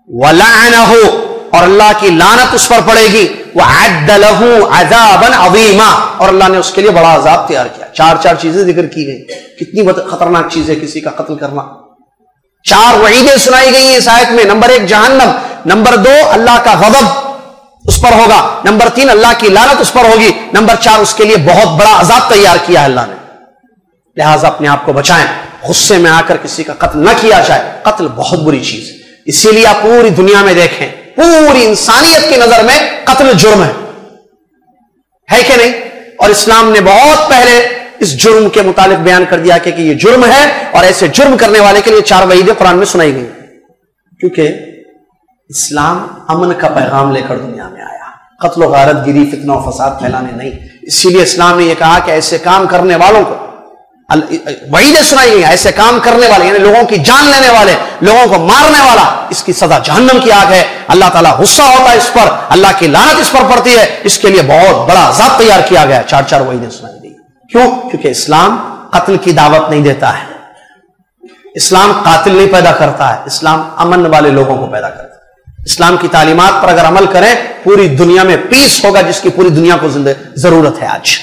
وَلَعْنَهُ، اور اللہ کی لعنت اس پر پڑے گی، وَعَدَّ لَهُ عَذَابًا عَظِيمًا، اور اللہ نے اس کے لیے بڑا عذاب تیار کیا. 4 چیزیں ذکر کی گئی، کتنی خطرناک چیز ہے کسی کا قتل کرنا. 4 وعیدیں سنائی گئی ہیں اس آیت میں. نمبر 1 جہنم، نمبر 2 اللہ کا غضب اس پر ہوگا، نمبر 3 اللہ کی لعنت اس پر ہوگی، نمبر 4 اس کے لیے بہت بڑا عذاب تیار کیا ہے اللہ نے. لہٰذا اپنے آپ کو بچائیں، غصے میں آ کر کسی کا قتل نہ کیا جائے. قتل بہت بری چیز ہے، اسی لیے آپ پوری دنیا میں دیکھیں، پوری انسانیت کی نظر میں قتل جرم ہے کہ نہیں؟ اور اسلام نے بہت پہلے اس جرم کے متعلق بیان کر دیا کہ یہ جرم ہے، اور ایسے جرم کرنے والے کے لیے 4 وعیدیں قرآن میں سنائی گئی، کیونکہ اسلام امن کا پیغام لے کر دنیا میں آیا، قتل و غارت گری، فتنہ و فساد پھیلانے نہیں. اسی لیے اسلام نے یہ کہا کہ ایسے کام کرنے والوں کو وعیدیں سنائی گئی، ایسے کام کرنے والے یعنی لوگوں کی جان لینے والے، لوگوں کو مارنے والا، اس کی سزا جہنم کی آگ ہے. اللہ تعالیٰ غصہ ہوتا ہے اس پر، اللہ کی لعنت اس پر پڑتی ہے، اس کے لیے بہت بڑا عذاب تیار کیا گیا. 4 وعیدیں سنائی گئی. کیوں؟ کیونکہ اسلام قتل کی دعوت نہیں دیتا ہے، اسلام قاتل نہیں پیدا کرتا ہے، اسلام امن والے لوگوں کو پیدا کرتا ہے. اسلام کی تعلیمات پر اگر عمل کریں پوری دنیا میں پیس ہوگا، جس کی پوری دنیا کو ضرورت ہے آج.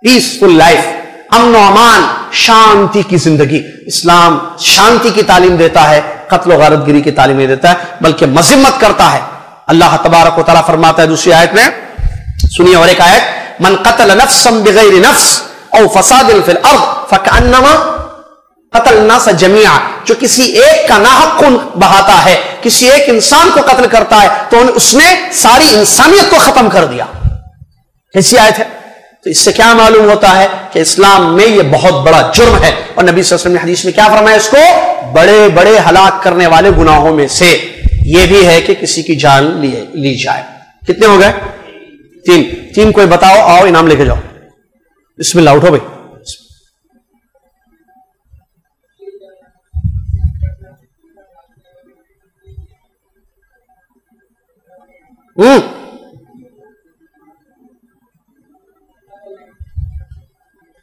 پیسفل لائف، امن و امان، شانتی کی زندگی. اسلام شانتی کی تعلیم دیتا ہے، قتل و غارت گری کی تعلیم نہیں دیتا ہے، بلکہ مذمت کرتا ہے. اللہ تبارک و تعالیٰ فرماتا ہے دوسری آیت میں، سنیے اور ایک آیت، من قتل نفسا بغیر نفس او فساد فی الارض فکأنما قتل الناس جميعا، جو کسی ایک کا ناحق خون بہاتا ہے، کسی ایک انسان کو قتل کرتا ہے تو اس نے ساری انسانیت کو ختم کر دیا. کیسی آیت ہے؟ تو اس سے کیا معلوم ہوتا ہے کہ اسلام میں یہ بہت بڑا جرم ہے. اور نبی صلی اللہ علیہ وسلم نے حدیث میں کیا فرمایا؟ اس کو بڑے بڑے ہلاک کرنے والے گناہوں میں سے یہ بھی ہے کہ کسی کی جان لی جائے. کتنے ہو گئے؟ 3 کوئی بتاؤ، آؤ انعام لے کے جاؤ. بسم اللہ، اٹھو بھائی.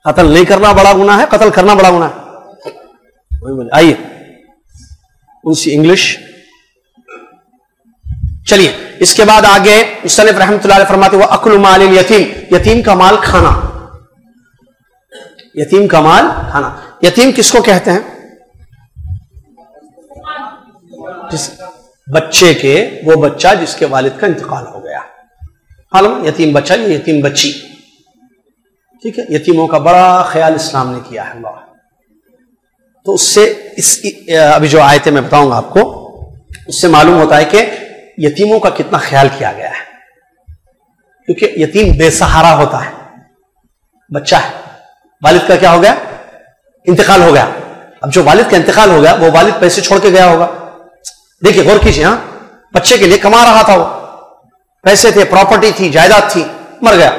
قتل نہیں کرنا بڑا گناہ ہے، قتل کرنا بڑا گناہ ہے. آئیے انگلش. چلیے اس کے بعد آگے مصنف رحمۃ اللہ علیہ فرماتے وہ اکل مال الیتیم، یتیم کا مال کھانا. یتیم کا مال کھانا. یتیم کس کو کہتے ہیں؟ جس بچے کے، وہ بچہ جس کے والد کا انتقال ہو گیا. معلوم یتیم بچہ، یہ یتیم بچی. ٹھیک ہے، یتیموں کا بڑا خیال اسلام نے کیا ہے اللہ. تو اس سے ابھی جو آیتیں میں بتاؤں گا آپ کو، اس سے معلوم ہوتا ہے کہ یتیموں کا کتنا خیال کیا گیا ہے، کیونکہ یتیم بے سہارا ہوتا ہے، بچہ ہے، والد کا کیا ہو گیا؟ انتقال ہو گیا. اب جو والد کا انتقال ہو گیا وہ والد پیسے چھوڑ کے گیا ہوگا. دیکھیے غور کیجیے، ہاں بچے کے لیے کما رہا تھا، وہ پیسے تھے، پراپرٹی تھی، جائیداد تھی، مر گیا،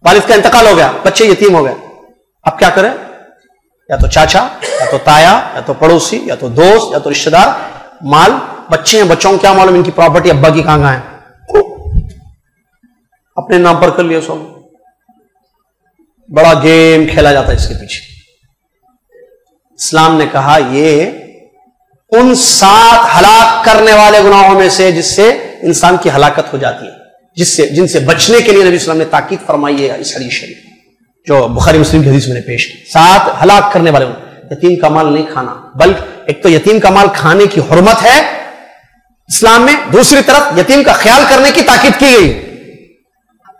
والد کا انتقال ہو گیا، بچے یتیم ہو گئے. اب کیا کریں؟ یا تو چاچا، یا تو تایا، یا تو پڑوسی، یا تو دوست، یا تو رشتہ دار. مال بچے ہیں، بچوں کو کیا معلوم ان کی پراپرٹی ابا کی کہاں ہے، اپنے نام پر کر لیا سو. بڑا گیم کھیلا جاتا ہے اس کے پیچھے. اسلام نے کہا یہ ان 7 ہلاک کرنے والے گناہوں میں سے جس سے انسان کی ہلاکت ہو جاتی ہے، جن سے بچنے کے لیے نبی صلی اللہ علیہ وسلم نے تاکید فرمائی ہے اس حدیث شریف جو بخاری مسلم کی حدیث میں نے پیش کی. 7 ہلاک کرنے والے. یتیم کا مال نہیں کھانا، بلکہ ایک تو یتیم کا مال کھانے کی حرمت ہے اسلام میں، دوسری طرف یتیم کا خیال کرنے کی تاکید کی گئی.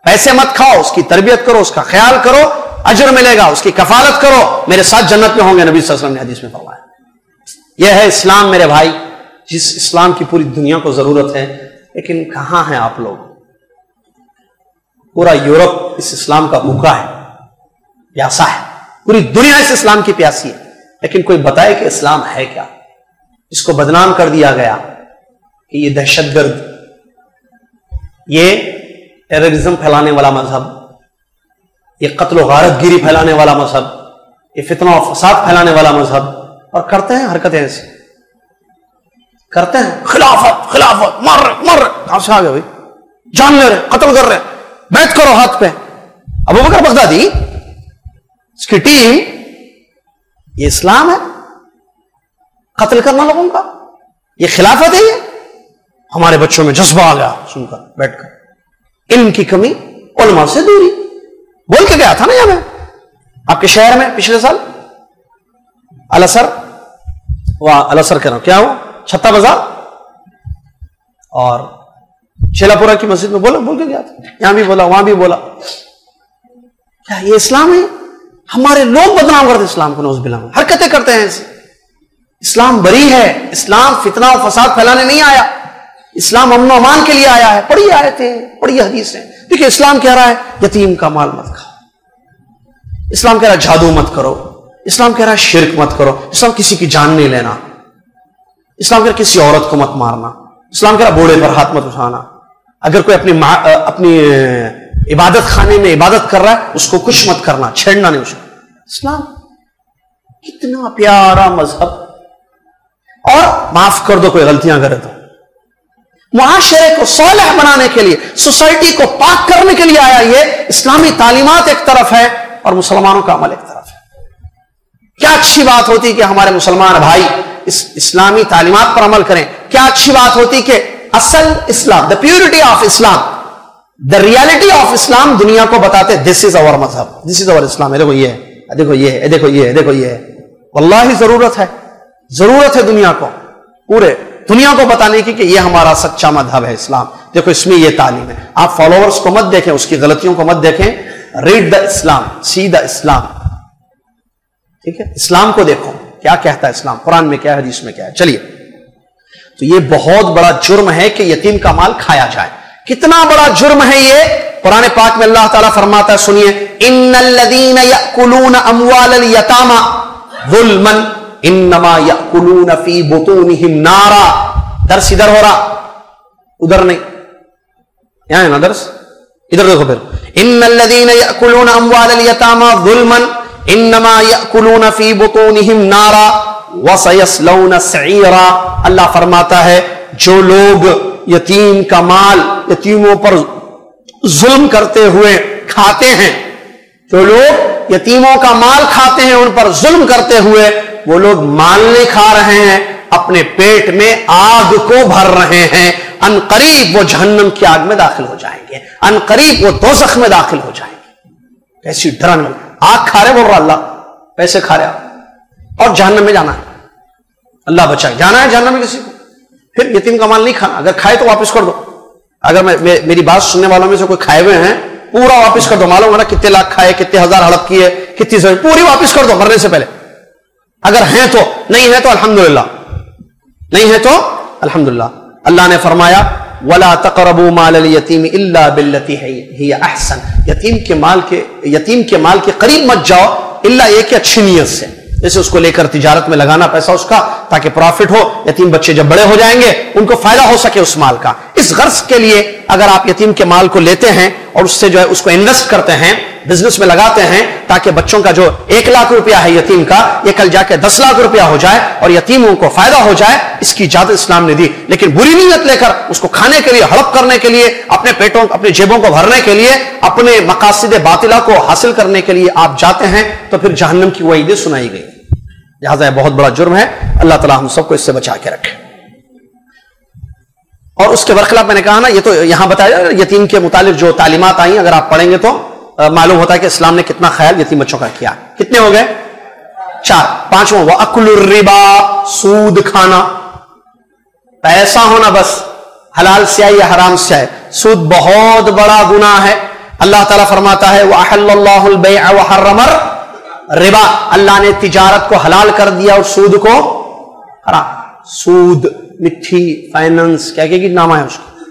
پیسے مت کھاؤ، اس کی تربیت کرو، اس کا خیال کرو، اجر ملے گا، اس کی کفالت کرو، میرے ساتھ جنت میں ہوں گے، نبی صلی اللہ علیہ وسلم نے حدیث میں فرمایا. یہ ہے اسلام میرے بھائی، جس اسلام کی پوری دنیا کو ضرورت ہے. لیکن کہاں ہیں آپ لوگ؟ پورا یورپ اس اسلام کا بھوکا ہے، پیاسا ہے، پوری دنیا اس اسلام کی پیاسی ہے. لیکن کوئی بتائے کہ اسلام ہے کیا؟ اس کو بدنام کر دیا گیا کہ یہ دہشت گرد، یہ ٹیررزم پھیلانے والا مذہب، یہ قتل و غارت گیری پھیلانے والا مذہب، یہ فتنہ و فساد پھیلانے والا مذہب. اور کرتے ہیں حرکتیں ایسی، کرتے ہیں خلافت خلافت، مر کہاں سے آ گئے بھائی؟ جان لے رہے، قتل کر رہے، بیعت کرو ہاتھ پہ. ابو بکر بغدادی، اس کی ٹیم، یہ اسلام ہے؟ قتل کرنا لوگوں کا، یہ خلافت ہے؟ یہ ہمارے بچوں میں جذبہ آ گیا سن کر، بیٹھ کر. علم کی کمی، علماء سے دوری. بول کے گیا تھا نا یہاں میں آپ کے شہر میں پچھلے سال الاسر، الاسر کہہ رہا ہوں، کیا ہوا چھتا بازار اور چیلا پورا کی مسجد میں بول کے گیا تھا. یہاں بھی بولا، وہاں بھی بولا. کیا یہ اسلام ہے؟ ہمارے لوگ بدنام کرتے اسلام کو، نعوذ باللہ، حرکتیں کرتے ہیں ایسے. اسلام بری ہے، اسلام فتنہ و فساد پھیلانے نہیں آیا، اسلام امن و امان کے لیے آیا ہے. پڑھی آیتیں، پڑھی حدیثیں. دیکھیں اسلام کہہ رہا ہے یتیم کا مال مت کھاؤ، اسلام کہہ رہا ہے جادو مت کرو، اسلام کہہ رہا ہے شرک مت کرو، اسلام کسی کی جان نہیں لینا، اسلام کہہ رہا ہے کسی عورت کو مت مارنا، اسلام کہہ رہا ہے بوڑھے پر ہاتھ مت اٹھانا، اگر کوئی اپنی عبادت خانے میں عبادت کر رہا ہے اس کو کچھ مت کرنا، چھیڑنا نہیں اس کو. اسلام کتنا پیارا مذہب. اور معاف کر دو کوئی غلطیاں کرے تو، معاشرے کو صالح بنانے کے لیے، سوسائٹی کو پاک کرنے کے لیے آیا. یہ اسلامی تعلیمات ایک طرف ہے اور مسلمانوں کا عمل ایک طرف ہے. کیا اچھی بات ہوتی کہ ہمارے مسلمان بھائی اس اسلامی تعلیمات پر عمل کریں. کیا اچھی بات ہوتی کہ اصل اسلام، the purity of Islam, the reality of Islam دنیا کو بتاتے. دس از اور مذہب، دس از اور اسلام. دیکھو یہ ہے، دیکھو یہ ہے، دیکھو یہ ہے، دیکھو یہ ہے. واللہ ضرورت ہے، ضرورت ہے دنیا کو، پورے دنیا کو بتانے کی کہ یہ ہمارا سچا مذہب ہے اسلام. دیکھو اس میں یہ تعلیم ہے. آپ فالوورز کو مت دیکھیں، اس کی غلطیوں کو مت دیکھیں. ریڈ دا اسلام، سی دا اسلام. ٹھیک ہے، اسلام کو دیکھو کیا کہتا ہے اسلام، قرآن میں کیا ہے، حدیث میں کیا ہے. چلیے، تو یہ بہت بڑا جرم ہے کہ یتیم کا مال کھایا جائے. کتنا بڑا جرم ہے یہ؟ قرآن پاک میں اللہ تعالیٰ فرماتا ہے، سنیے، ان الذین یأکلون اموال الیتامی ظلما انما یأکلون فی بطونہم نارا. درس ادھر ہو رہا، ادھر نہیں، یہاں ہے نا درس، ادھر دیکھو پھر. ان الذین یأکلون اموال الیتامی ظلما انما یأکلون فی بطونہم نارا وَسَيَصْلَوْنَ سَعِیرًا. اللہ فرماتا ہے جو لوگ یتیم کا مال، یتیموں پر ظلم کرتے ہوئے کھاتے ہیں، جو لوگ یتیموں کا مال کھاتے ہیں، ان پر ظلم کرتے ہوئے، وہ لوگ مال نہیں کھا رہے ہیں، اپنے پیٹ میں آگ کو بھر رہے ہیں. ان قریب وہ جہنم کی آگ میں داخل ہو جائیں گے، ان قریب وہ دوزخ میں داخل ہو جائیں گے. کیسی ڈرانے والی آگ کھا رہے بول رہا اللہ، پیسے کھا رہے اور جہنم میں جانا ہے. اللہ بچائے، جانا ہے جہنم میں کسی کو. پھر یتیم کا مال نہیں کھانا، اگر کھائے تو واپس کر دو. اگر میری بات سننے والوں میں سے کوئی کھائے ہوئے ہیں، پورا واپس کر دو. معلوم ہے نا کتنے لاکھ کھائے، کتنے ہزار ہڑپ کیے، کتنی زمین، پوری واپس کر دو مرنے سے پہلے. اگر ہیں تو، نہیں ہے تو الحمدللہ، نہیں ہے تو الحمدللہ. اللہ نے فرمایا وَلَا تَقْرَبُوا مَالَ الْيَتِيمِ إِلَّا بِالَّتِي هِيَ أَحْسَنُ، یتیم کے مال کے قریب مت جاؤ الا یہ کہ اچھی نیت سے، جیسے اس کو لے کر تجارت میں لگانا پیسہ اس کا تاکہ پروفٹ ہو، یتیم بچے جب بڑے ہو جائیں گے ان کو فائدہ ہو سکے اس مال کا، اس غرض کے لیے اگر آپ یتیم کے مال کو لیتے ہیں اور اس سے جو ہے اس کو انویسٹ کرتے ہیں، بزنس میں لگاتے ہیں، تاکہ بچوں کا جو 1 لاکھ روپیہ ہے یتیم کا یہ کل جا کے 10 لاکھ روپیہ ہو جائے اور یتیموں کو فائدہ ہو جائے، اس کی اجازت اسلام نے دی۔ لیکن بری نیت لے کر اس کو کھانے کے لیے، ہڑپ کرنے کے لیے، اپنے پیٹوں اپنی جیبوں کو بھرنے کے لیے، اپنے مقاصد باطلہ کو حاصل کرنے کے لیے آپ جاتے ہیں تو پھر جہنم کی وعیدیں سنائی گئی۔ لہٰذا یہ بہت بڑا جرم ہے، اللہ تعالیٰ ہم سب کو اس سے بچا کے رکھے۔ اور اس کے برخلاف میں نے کہا نا، یہ تو یہاں بتایا یتیم کے متعلق جو تعلیمات آئیں اگر آپ پڑھیں گے تو معلوم ہوتا ہے کہ اسلام نے کتنا خیال یتیم بچوں کا کیا۔ کتنے ہو گئے؟ 4۔ 5واں وَأَكْلُ الرِّبَا، سود کھانا، پیسہ ہونا بس حلال سے آئے یا حرام سے آئے، سود بہت بڑا گناہ ہے۔ اللہ تعالیٰ فرماتا ہے وَأَحَلَّ اللَّهُ الْبَيْعَ وَحَرَّمَ الرِّبَا، اللہ نے تجارت کو حلال کر دیا اور سود کو حرام۔ سود، مٹھی، فائننس، کیا کہ نام ہے اس کو،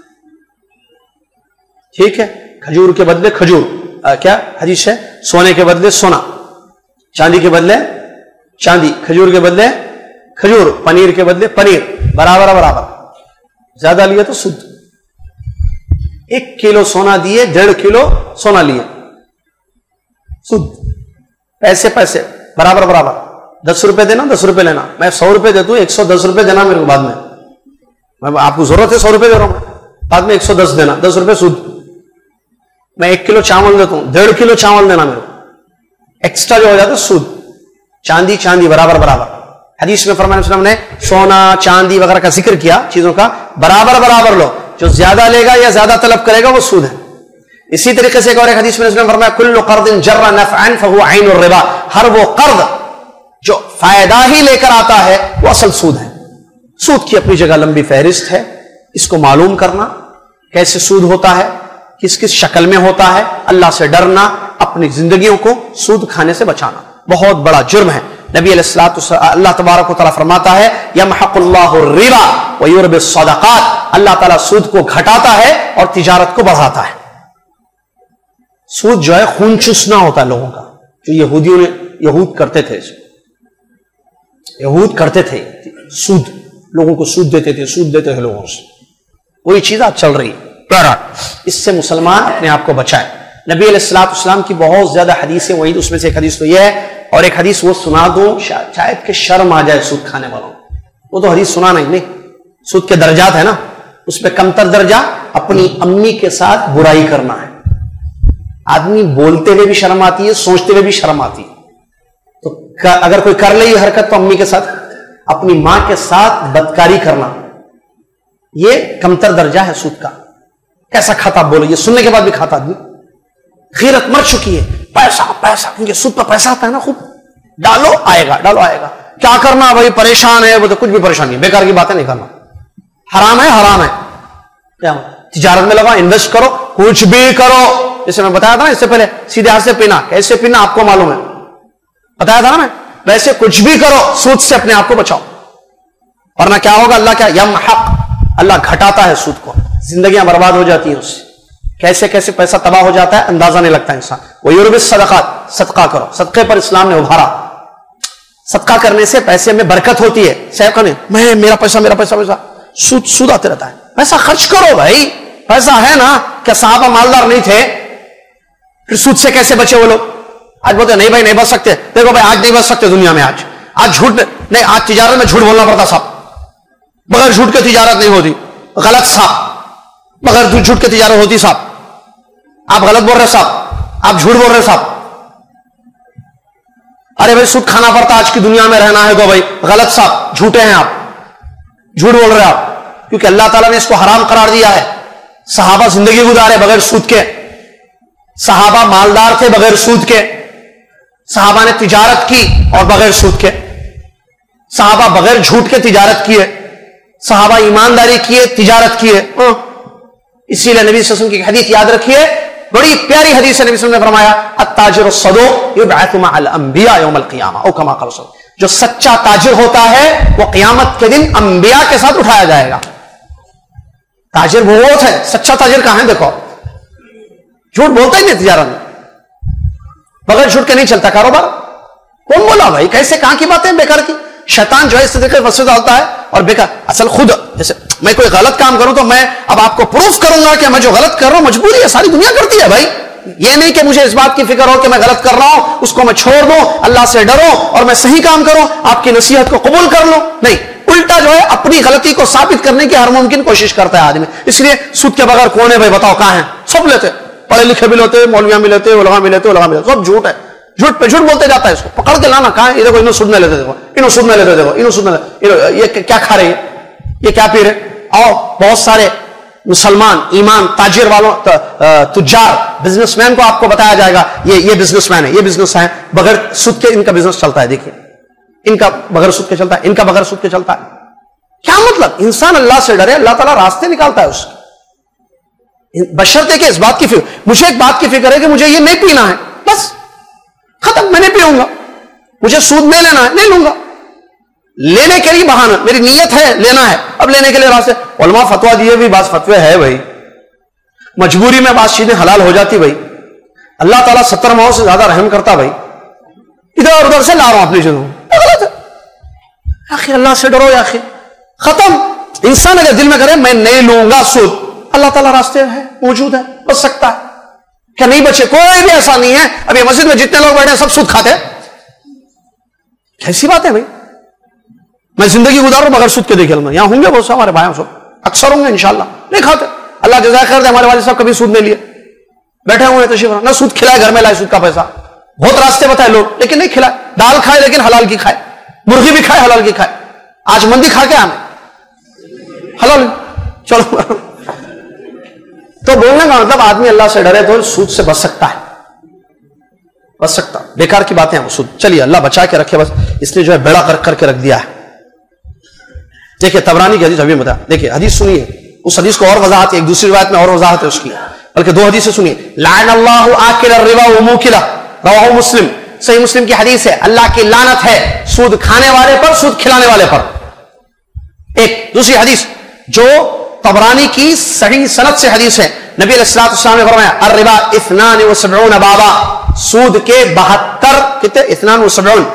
ٹھیک ہے، کھجور کے بدلے کھجور، کیا حدیث ہے، سونے کے بدلے سونا، چاندی کے بدلے چاندی، کھجور کے بدلے کھجور، پنیر کے بدلے پنیر، برابر برابر، زیادہ لیا تو سود۔ 1 کلو سونا دیے، 1.5 کلو سونا لیے، سود۔ پیسے پیسے برابر برابر، 10 روپے دینا 10 روپے لینا، میں 100 روپے دیتا ہوں، 110 روپے دینا میرے کو بعد میں آپ کو ضرورت ہے 100 روپے دے رہا ہوں، بعد میں 110 دینا، 10 روپے سود۔ میں 1 کلو چاول دیتا ہوں، 1.5 کلو چاول دینا میرے کو، ایکسٹرا جو ہو جاتا ہے سود۔ چاندی چاندی برابر برابر، حدیث میں فرمایا وسلم نے سونا چاندی وغیرہ کا ذکر کیا، چیزوں کا برابر برابر لو، جو زیادہ لے گا یا زیادہ طلب کرے گا وہ سود ہے۔ اسی طریقے سے ایک اور حدیث میں وسلم نے فرمایا کل قرض جر نفعا فهو عین الربا، ہر وہ قرض جو فائدہ ہی لے کر آتا ہے وہ اصل سود ہے۔ سود کی اپنی جگہ لمبی فہرست ہے، اس کو معلوم کرنا کیسے سود ہوتا ہے، کس کس شکل میں ہوتا ہے، اللہ سے ڈرنا، اپنی زندگیوں کو سود کھانے سے بچانا بہت بڑا جرم ہے۔ نبی علیہ الصلوۃ والسلام، اللہ تبارک و تعالیٰ فرماتا ہے یمحق اللہ الربا ویربی الصدقات، اللہ تعالیٰ سود کو گھٹاتا ہے اور تجارت کو بڑھاتا ہے۔ سود جو ہے خون چوسنا ہوتا ہے لوگوں کا، جو یہود کرتے تھے، یہود کرتے تھے سود، لوگوں کو سود دیتے تھے لوگوں سے، وہی چیز آج چل رہی ہے۔ اس سے مسلمان اپنے آپ کو بچائے۔ نبی علیہ الصلوۃ والسلام کی بہت زیادہ حدیثیں وہی، اس میں سے ایک حدیث تو یہ ہے، اور ایک حدیث وہ سنا دوں شاید کہ شرم آ جائے سود کھانے والوں، وہ تو حدیث سنا نہیں، سود کے درجات ہے نا، اس پہ کمتر درجہ اپنی امی کے ساتھ برائی کرنا ہے۔ آدمی بولتے ہوئے بھی شرم آتی ہے، سوچتے ہوئے بھی شرم آتی ہے، تو اگر کوئی کر لے یہ حرکت تو امی کے ساتھ، اپنی ماں کے ساتھ بدکاری کرنا، یہ کمتر درجہ ہے سود کا۔ کیسا کھاتا بولو، یہ سننے کے بعد بھی کھاتا آدمی، غیرت مر چکی ہے، پیسہ پیسہ، کیونکہ سود پہ پیسہ آتا ہے نا، خوب ڈالو آئے گا، ڈالو آئے گا، کیا کرنا بھائی، پریشان ہے وہ تو، کچھ بھی پریشان نہیں، بیکار کی باتیں نہیں کرنا، حرام ہے حرام ہے، کیا تجارت میں لگا، انویسٹ کرو، کچھ بھی کرو، جیسے میں بتایا تھا نا اس سے پہلے، سیدھے ہاتھ سے پینا، کیسے پینا آپ کو معلوم ہے، بتایا تھا نا میں، ویسے کچھ بھی کرو، سود سے اپنے آپ کو بچاؤ، ورنہ کیا ہوگا، اللہ کیا یمحق، اللہ گھٹاتا ہے سود کو، زندگیاں برباد ہو جاتی ہیں اس سے، کیسے کیسے پیسہ تباہ ہو جاتا ہے اندازہ نہیں لگتا انسان۔ وَيُرْبِي الصَّدَقَاتِ، صدقہ کرو، صدقے پر اسلام نے ابھارا، صدقہ کرنے سے پیسے میں برکت ہوتی ہے، صحیح کرنے میں میرا پیسہ میرا پیسہ پیسہ، سود آتے رہتا ہے، پیسہ خرچ کرو بھائی، پیسہ ہے نا، کیا صحابہ مالدار نہیں تھے؟ پھر سود سے کیسے بچے وہ لوگ؟ آج بولتے نہیں بھائی نہیں بچ سکتے، دیکھو بھائی آج نہیں بچ سکتے دنیا میں، آج جھوٹ نہیں، آج تجارت میں جھوٹ بولنا پڑتا صاحب، بغیر جھوٹ کے تجارت نہیں ہوتی، غلط صاحب، بغیر جھوٹ کے تجارت ہوتی صاحب، آپ غلط بول رہے صاحب، آپ جھوٹ بول رہے صاحب، ارے بھائی سود کھانا پڑتا آج کی دنیا میں رہنا ہے تو بھائی غلط صاحب، جھوٹے ہیں آپ، جھوٹ بول رہے آپ، کیونکہ اللہ تعالیٰ نے اس کو حرام قرار دیا ہے۔ صحابہ زندگی گزارے بغیر سود کے، صحابہ مالدار تھے بغیر سود کے، صحابہ نے تجارت کی اور بغیر سود کے، صحابہ بغیر جھوٹ کے تجارت کیے، صحابہ ایمانداری کیے، تجارت کیے۔ اسی لیے نبی صلی اللہ علیہ وسلم کی حدیث یاد رکھیے، بڑی پیاری حدیث ہے، نبی صلی اللہ علیہ وسلم نے فرمایا التاجر الصدوق یبعث مع الانبیاء یوم القیامہ، او کما قال صلی اللہ علیہ وسلم، جو سچا تاجر ہوتا ہے وہ قیامت کے دن انبیاء کے ساتھ اٹھایا جائے گا۔ تاجر بہت ہے، سچا تاجر کہاں ہے؟ دیکھو جھوٹ بولتا ہی نہیں تجارت میں، بغیر جھوٹ کے نہیں چلتا کاروبار. کون بولا بھائی؟ کیسے کہاں کی باتیں بیکار کی؟ شیطان جو ہے اس طریقے سے وسوسہ ڈالتا ہے اور بیکار. اصل خود جیسے میں کوئی غلط کام کروں تو میں اب آپ کو پروف کروں گا کہ میں جو غلط کر رہا ہوں مجبوری ہے، ساری دنیا کرتی ہے بھائی. یہ نہیں کہ مجھے اس بات کی فکر ہو کہ میں غلط کر رہا ہوں اس کو میں چھوڑ دوں، اللہ سے ڈروں اور میں صحیح کام کروں، آپ کی نصیحت کو قبول کر لوں. نہیں، الٹا جو ہے اپنی غلطی کو ثابت کرنے کی ہر ممکن کوشش کرتا ہے آدمی. اس لیے سود کے بغیر کون ہے بھائی؟ بتاؤ کہاں ہیں؟ سب لیتے، پڑھے لکھے بھی لیتے، مولویاں بھی لیتے، علماء بھی لیتے، سب جھوٹ ہے. جھوٹ پہ جھوٹ بولتے جاتا ہے. اس کو پکڑ کے لانا کہاں ہے؟ یہ دیکھو انہوں سود میں لیتے، دیکھو انہوں سود میں لیتے، دیکھو انہوں سود میں لیتے. یہ کیا کھا رہے ہیں؟ یہ کیا پی رہے؟ اور بہت سارے مسلمان ایمان تاجر والوں، تجار، بزنس مین کو آپ کو بتایا جائے گا یہ بزنس مین ہے، یہ بزنس ہے، بغیر سود کے ان کا بزنس چلتا ہے. دیکھیے ان کا بغیر سود کے چلتا ہے، ان کا بغیر سود کے چلتا ہے. کیا مطلب؟ انسان اللہ سے ڈرے، اللہ تعالیٰ راستے نکالتا ہے اس کے، بشرطے کہ اس بات کی فکر. مجھے ایک بات کی فکر ہے کہ مجھے یہ نہیں پینا ہے، بس ختم، میں نہیں پیوں گا. مجھے سود نہیں لینا ہے، نہیں لوں گا. لینے کے لیے بہانہ، میری نیت ہے لینا ہے، اب لینے کے لیے راستے. علماء فتوا دیے بھی، بعض فتوے ہے بھائی مجبوری میں بعض چیزیں حلال ہو جاتی بھائی. اللہ تعالیٰ 70 ماہوں سے زیادہ رحم کرتا بھائی. ادھر اور ادھر سے لا رہا ہوں اپنی چیزوں، غلط ہے. آخر اللہ سے ڈرو یا آخر ختم. انسان اگر دل میں کرے میں نہیں لوں گا سود، اللہ تعالیٰ راستے ہے، موجود ہے، بچ سکتا ہے. کیا نہیں بچے؟ کوئی بھی ایسا نہیں ہے. اب یہ مسجد میں جتنے لوگ بیٹھے ہیں سب سود کھاتے ہیں، کیسی بات ہے بھائی؟ میں زندگی گزاروں بغیر سود کے. دیکھے یہاں ہوں گے بہت سے ہمارے بھائیوں، سب اکثر ہوں گے انشاءاللہ، نہیں کھاتے. اللہ جزائے خیر دے. ہمارے والد صاحب کبھی سود نہیں لیے، بیٹھے ہوئے تشریف نہ سود کھلائے، گھر میں لائے سود کا پیسہ. بہت راستے بتائے لوگ لیکن نہیں کھلائے. دال کھائے لیکن حلال کی کھائے، مرغی بھی کھائے حلال کی کھائے. آج مندی کھا کے ہمیں حلال. چلو تو بولنے کا مطلب آدمی اللہ سے ڈرے تو سود سے بچ سکتا ہے، بچ سکتا. بیکار کی باتیں ہیں وہ سود. چلیے اللہ بچا کے رکھے، بس اس نے جو ہے بیڑا کر کے رکھ دیا ہے. دیکھیے طبرانی کی حدیث ابھی بتا. دیکھیے حدیث سنیے، اس حدیث کو اور وضاحت ہے، ایک دوسری روایت میں اور وضاحت ہے اس کی، بلکہ دو حدیثیں سنیے. لعن اللہ آکل الربا وموکلہ، رواہ مسلم، صحیح مسلم کی حدیث ہے. اللہ کی لعنت ہے سود کھانے والے پر، سود کھلانے والے پر. ایک دوسری حدیث جو طبرانی کی صحیح سند سے حدیث ہے، نبی علیہ الصلوۃ والسلام نے فرمایا الربا 72 بابا، سود کے 72 کتنے؟ 72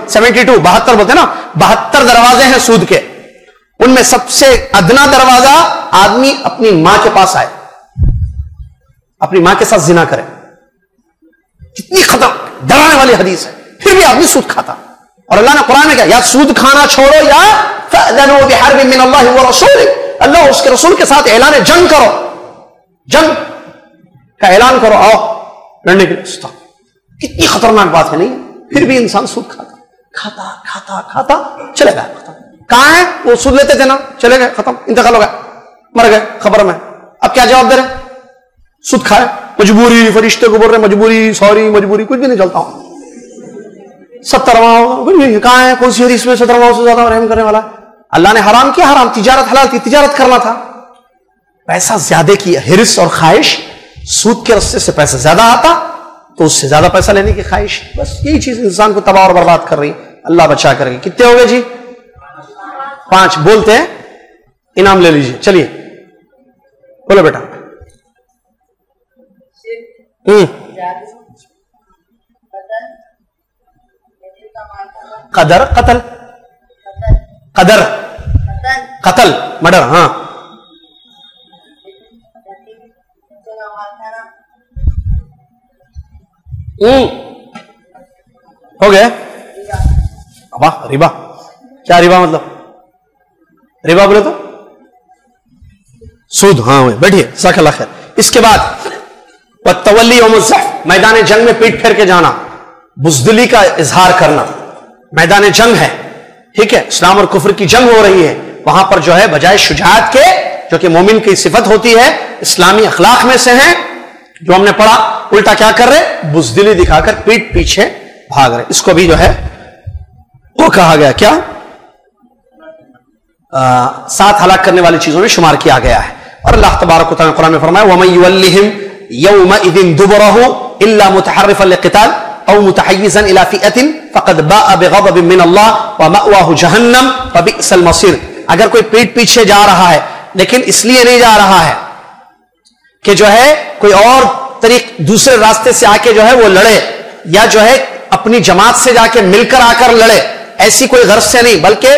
72 بولتے ہیں نا، 72 دروازے ہیں سود کے. ان میں سب سے ادنا دروازہ آدمی اپنی ماں کے پاس آئے، اپنی ماں کے ساتھ زنا کرے. کتنی خطر ڈرانے والی حدیث ہے. پھر بھی آدمی سود کھاتا. اور اللہ نے قرآن میں کہا یا سود کھانا چھوڑو یا فأذنوا بحرب من اللہ ورسولہ، اللہ اور اس کے رسول کے ساتھ اعلان جنگ کرو، جنگ کا اعلان کرو، آؤ لڑنے کے لیے. کتنی خطرناک بات ہے نہیں؟ پھر بھی انسان سود کھاتا کھاتا کھاتا کھاتا چلے گئے. ختم. کہاں ہے وہ؟ سود لیتے تھے نا، چلے گئے، ختم، انتقال ہو گیا، مر گئے خبر میں. اب کیا جواب دے رہے؟ سود کھائے، مجبوری. فرشتے کو بول رہے مجبوری، سوری مجبوری، کچھ بھی نہیں چلتا ہوں. 70 ماہ کہاں ہے؟ کون سی حدیث میں 70 ماہ سے زیادہ رحم کرنے والا؟ اللہ نے حرام کیا؟ حرام. تجارت حلال تھی، تجارت کرنا تھا، پیسہ زیادہ کی ہرس اور خواہش. سود کے رستے سے پیسہ زیادہ آتا تو اس سے زیادہ پیسہ لینے کی خواہش. بس یہی چیز انسان کو تباہ اور برباد کر رہی. اللہ بچا کرے گی. کتنے ہو گئے جی؟ 5 بولتے ہیں، انعام لے لیجیے. چلیے بولو بیٹا. قدر، قتل، قدر، قتل، مرڈر. ہاں ہو گئے. ربا کیا؟ ربا مطلب ربا بولے تو سود. ہاں بیٹھیے جزاک اللہ خیر. اس کے بعد والتولی یوم الزحف، میدان جنگ میں پیٹ پھیر کے جانا، بزدلی کا اظہار کرنا. میدان جنگ ہے، ٹھیک ہے، اسلام اور کفر کی جنگ ہو رہی ہے، وہاں پر جو ہے بجائے شجاعت کے، جو کہ مومن کی صفت ہوتی ہے، اسلامی اخلاق میں سے ہیں جو ہم نے پڑھا، الٹا کیا کر رہے؟ بزدلی دکھا کر پیٹ پیچھے بھاگ رہے. اس کو بھی جو ہے وہ کہا گیا کیا؟ 7 ہلاک کرنے والی چیزوں میں شمار کیا گیا ہے. اور اللہ تبارک و تعالی نے قرآن میں فرمایا وَمَن يُوَلِّهِمْ يَوْمَئِذٍ دُبُرَهُ إِلَّا مُتَحَرِّفًا لِقِتَالٍ أَوْ مُتَحَيِّزًا إِلَى فِئَةٍ فَقَدْ بَاءَ بِغَضَبٍ مِّنَ اللَّهِ وَمَأْوَاهُ جَهَنَّمُ وَبِئْسَ الْمَصِيرُ. اگر کوئی پیٹ پیچھے جا رہا ہے لیکن اس لیے نہیں جا رہا ہے کہ جو ہے کوئی اور دوسرے راستے سے آ کے جو ہے وہ لڑے، یا جو ہے اپنی جماعت سے جا کے مل کر آ کر لڑے، ایسی کوئی غرض سے نہیں، بلکہ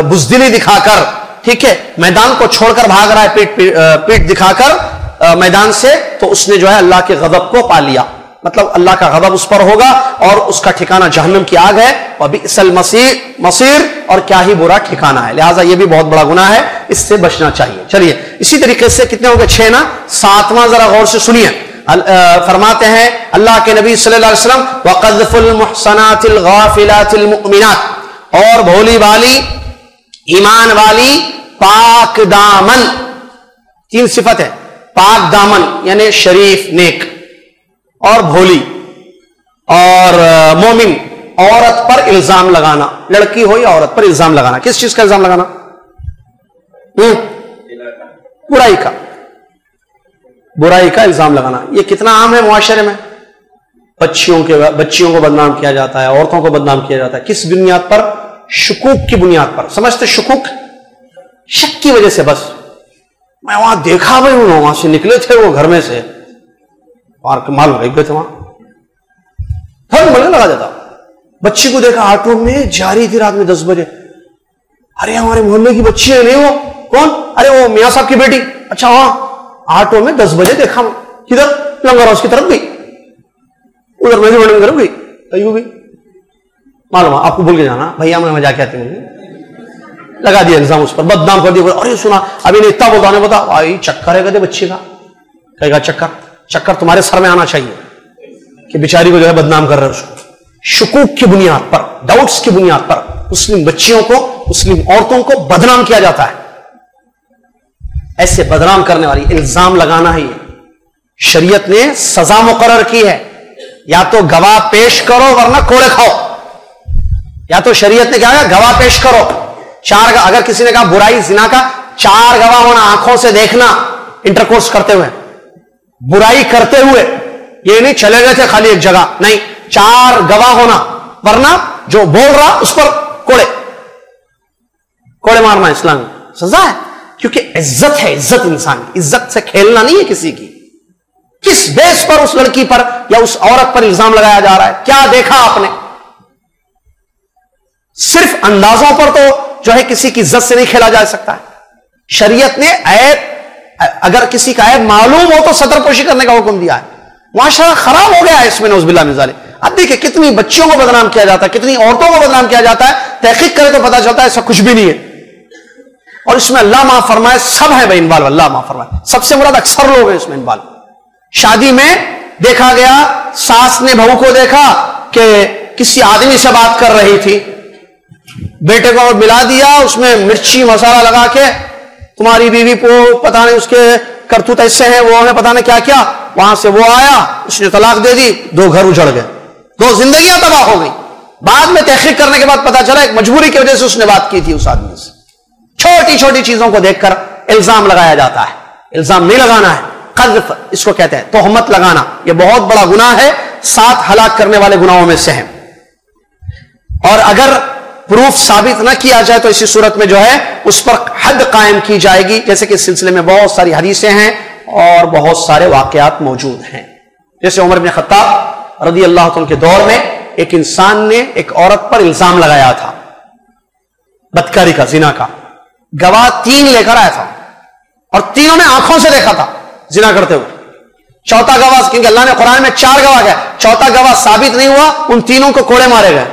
بزدلی دکھا کر، ٹھیک ہے، میدان کو چھوڑ کر بھاگ رہا ہے پیٹ دکھا کر میدان سے، تو اس نے جو ہے اللہ کے غضب کو پا لیا، مطلب اللہ کا غضب اس پر ہوگا اور اس کا ٹھکانہ جہنم کی آگ ہے، وبئس المصیر، اور کیا ہی برا ٹھکانہ ہے۔ لہٰذا یہ بھی بہت بڑا گناہ ہے، اس سے بچنا چاہیے۔ چلیے اسی طریقے سے کتنے ہو گئے؟ 6 نا، 7واں ذرا غور سے سنیے۔ فرماتے ہیں اللہ کے نبی صلی اللہ علیہ وسلم وَقَذْفُ الْمُحْصَنَاتِ الْغَافِلَاتِ الْمُؤْمِنَاتِ، اور بھولی والی ایمان والی پاک دامن، 3 صفت ہے، پاک دامن یعنی شریف نیک اور بھولی اور مومن، عورت پر الزام لگانا، لڑکی ہو یا عورت پر الزام لگانا، کس چیز کا الزام لگانا؟ برائی کا الزام لگانا۔ یہ کتنا عام ہے معاشرے میں؟ بچیوں کو بدنام کیا جاتا ہے، عورتوں کو بدنام کیا جاتا ہے، کس بنیاد پر؟ شکوک کی بنیاد پر۔ سمجھتے شکوک، شک کی وجہ سے، بس میں وہاں دیکھا بھائی ہوں، وہاں سے نکلے تھے وہ گھر میں سے، اور مال گئے تھے وہاں، بڑھنے لگا جاتا۔ بچی کو دیکھا آٹو میں جا رہی تھی رات میں 10 بجے، ارے ہمارے محلے کی بچی ہے، نہیں وہ کون؟ ارے وہ میاں صاحب کی بیٹی۔ اچھا وہاں آٹو میں 10 بجے دیکھا، کدھر؟ لنگر ہاؤس کی طرف گئی، ادھر میری بڑی کی طرف گئی، کہیں بھی معلوم آپ کو بھول کے جانا، بھیا میں جا کے آتے ہیں، لگا دیا الزام اس پر، بدنام کر دیا۔ ارے سنا ابھی نے اتنا بتا نہیں بتا بھائی، چکر ہے کہتے بچے کا، کہے گا چکر تمہارے سر میں آنا چاہیے کہ بیچاری کو جو ہے بدنام کر رہے اس کو، شکوک کی بنیاد پر، ڈاؤٹس کی بنیاد پر مسلم بچیوں کو، مسلم عورتوں کو بدنام کیا جاتا ہے۔ ایسے بدنام کرنے والی الزام لگانا ہے، یہ شریعت نے سزا مقرر کی ہے، یا تو گواہ پیش کرو ورنہ کوڑے کھاؤ، یا تو شریعت نے کیا کہا؟ گواہ پیش کرو، 4 اگر کسی نے کہا برائی زنا کا، 4 گواہ ہونا، آنکھوں سے دیکھنا، انٹرکورس کرتے ہوئے، برائی کرتے ہوئے، یہ نہیں چلے گئے تھے خالی ایک جگہ، نہیں، 4 گواہ ہونا، ورنہ جو بول رہا اس پر کوڑے مارنا اسلام میں سزا ہے، کیونکہ عزت ہے، عزت انسان کی، عزت سے کھیلنا نہیں ہے کسی کی۔ کس بیس پر اس لڑکی پر یا اس عورت پر الزام لگایا جا رہا ہے؟ کیا دیکھا آپ نے؟ صرف اندازوں پر تو جو ہے کسی کی عزت سے نہیں کھیلا جا سکتا ہے۔ شریعت نے عیب، اگر کسی کا عیب معلوم ہو تو ستر پوشی کرنے کا حکم دیا ہے۔ معاشرہ خراب ہو گیا ہے اس میں، نعوذ باللہ من ذالک۔ اب دیکھیں کتنی بچیوں کو بدنام کیا جاتا ہے، کتنی عورتوں کو بدنام کیا جاتا ہے، تحقیق کرے تو پتا چلتا ہے ایسا کچھ بھی نہیں ہے، اور اس میں اللہ معاف فرمائے سب ہیں بھائی انوالو، اللہ معاف فرمائے، سب سے مراد اکثر لوگ ہیں اس میں انوالو۔ شادی میں دیکھا گیا، ساس نے بہو کو دیکھا کہ کسی آدمی سے بات کر رہی تھی، بیٹے کو ملا دیا، اس میں مرچی مسالہ لگا کے، تمہاری بیوی کو پتا نہیں اس کے کرتوت ایسے ہیں، وہ ہے پتا نہیں کیا کیا، وہاں سے وہ آیا، اس نے طلاق دے دی، 2 گھر اجڑ گئے، 2 زندگیاں تباہ ہو گئی۔ بعد میں تحقیق کرنے کے بعد پتا چلا ایک مجبوری کی وجہ سے اس نے بات کی تھی اس آدمی سے۔ چھوٹی چھوٹی چیزوں کو دیکھ کر الزام لگایا جاتا ہے، الزام نہیں لگانا ہے، قذف اس کو کہتے ہیں، تہمت لگانا، یہ بہت بڑا گناہ ہے، 7 ہلاک کرنے والے گناہوں میں سے ہے۔ اور اگر پروف ثابت نہ کیا جائے تو اسی صورت میں جو ہے اس پر حد قائم کی جائے گی، جیسے کہ اس سلسلے میں بہت ساری حدیثیں ہیں اور بہت سارے واقعات موجود ہیں۔ جیسے عمر بن خطاب رضی اللہ عنہ کے دور میں ایک انسان نے ایک عورت پر الزام لگایا تھا بدکاری کا، زنا کا، گواہ 3 لے کر آیا تھا اور تینوں نے آنکھوں سے دیکھا تھا زنا کرتے ہوئے۔ چوتھا گواہ، کیونکہ اللہ نے قرآن میں 4 گواہ گئے، چوتھا گواہ ثابت نہیں ہوا، ان تینوں کو کوڑے مارے گئے۔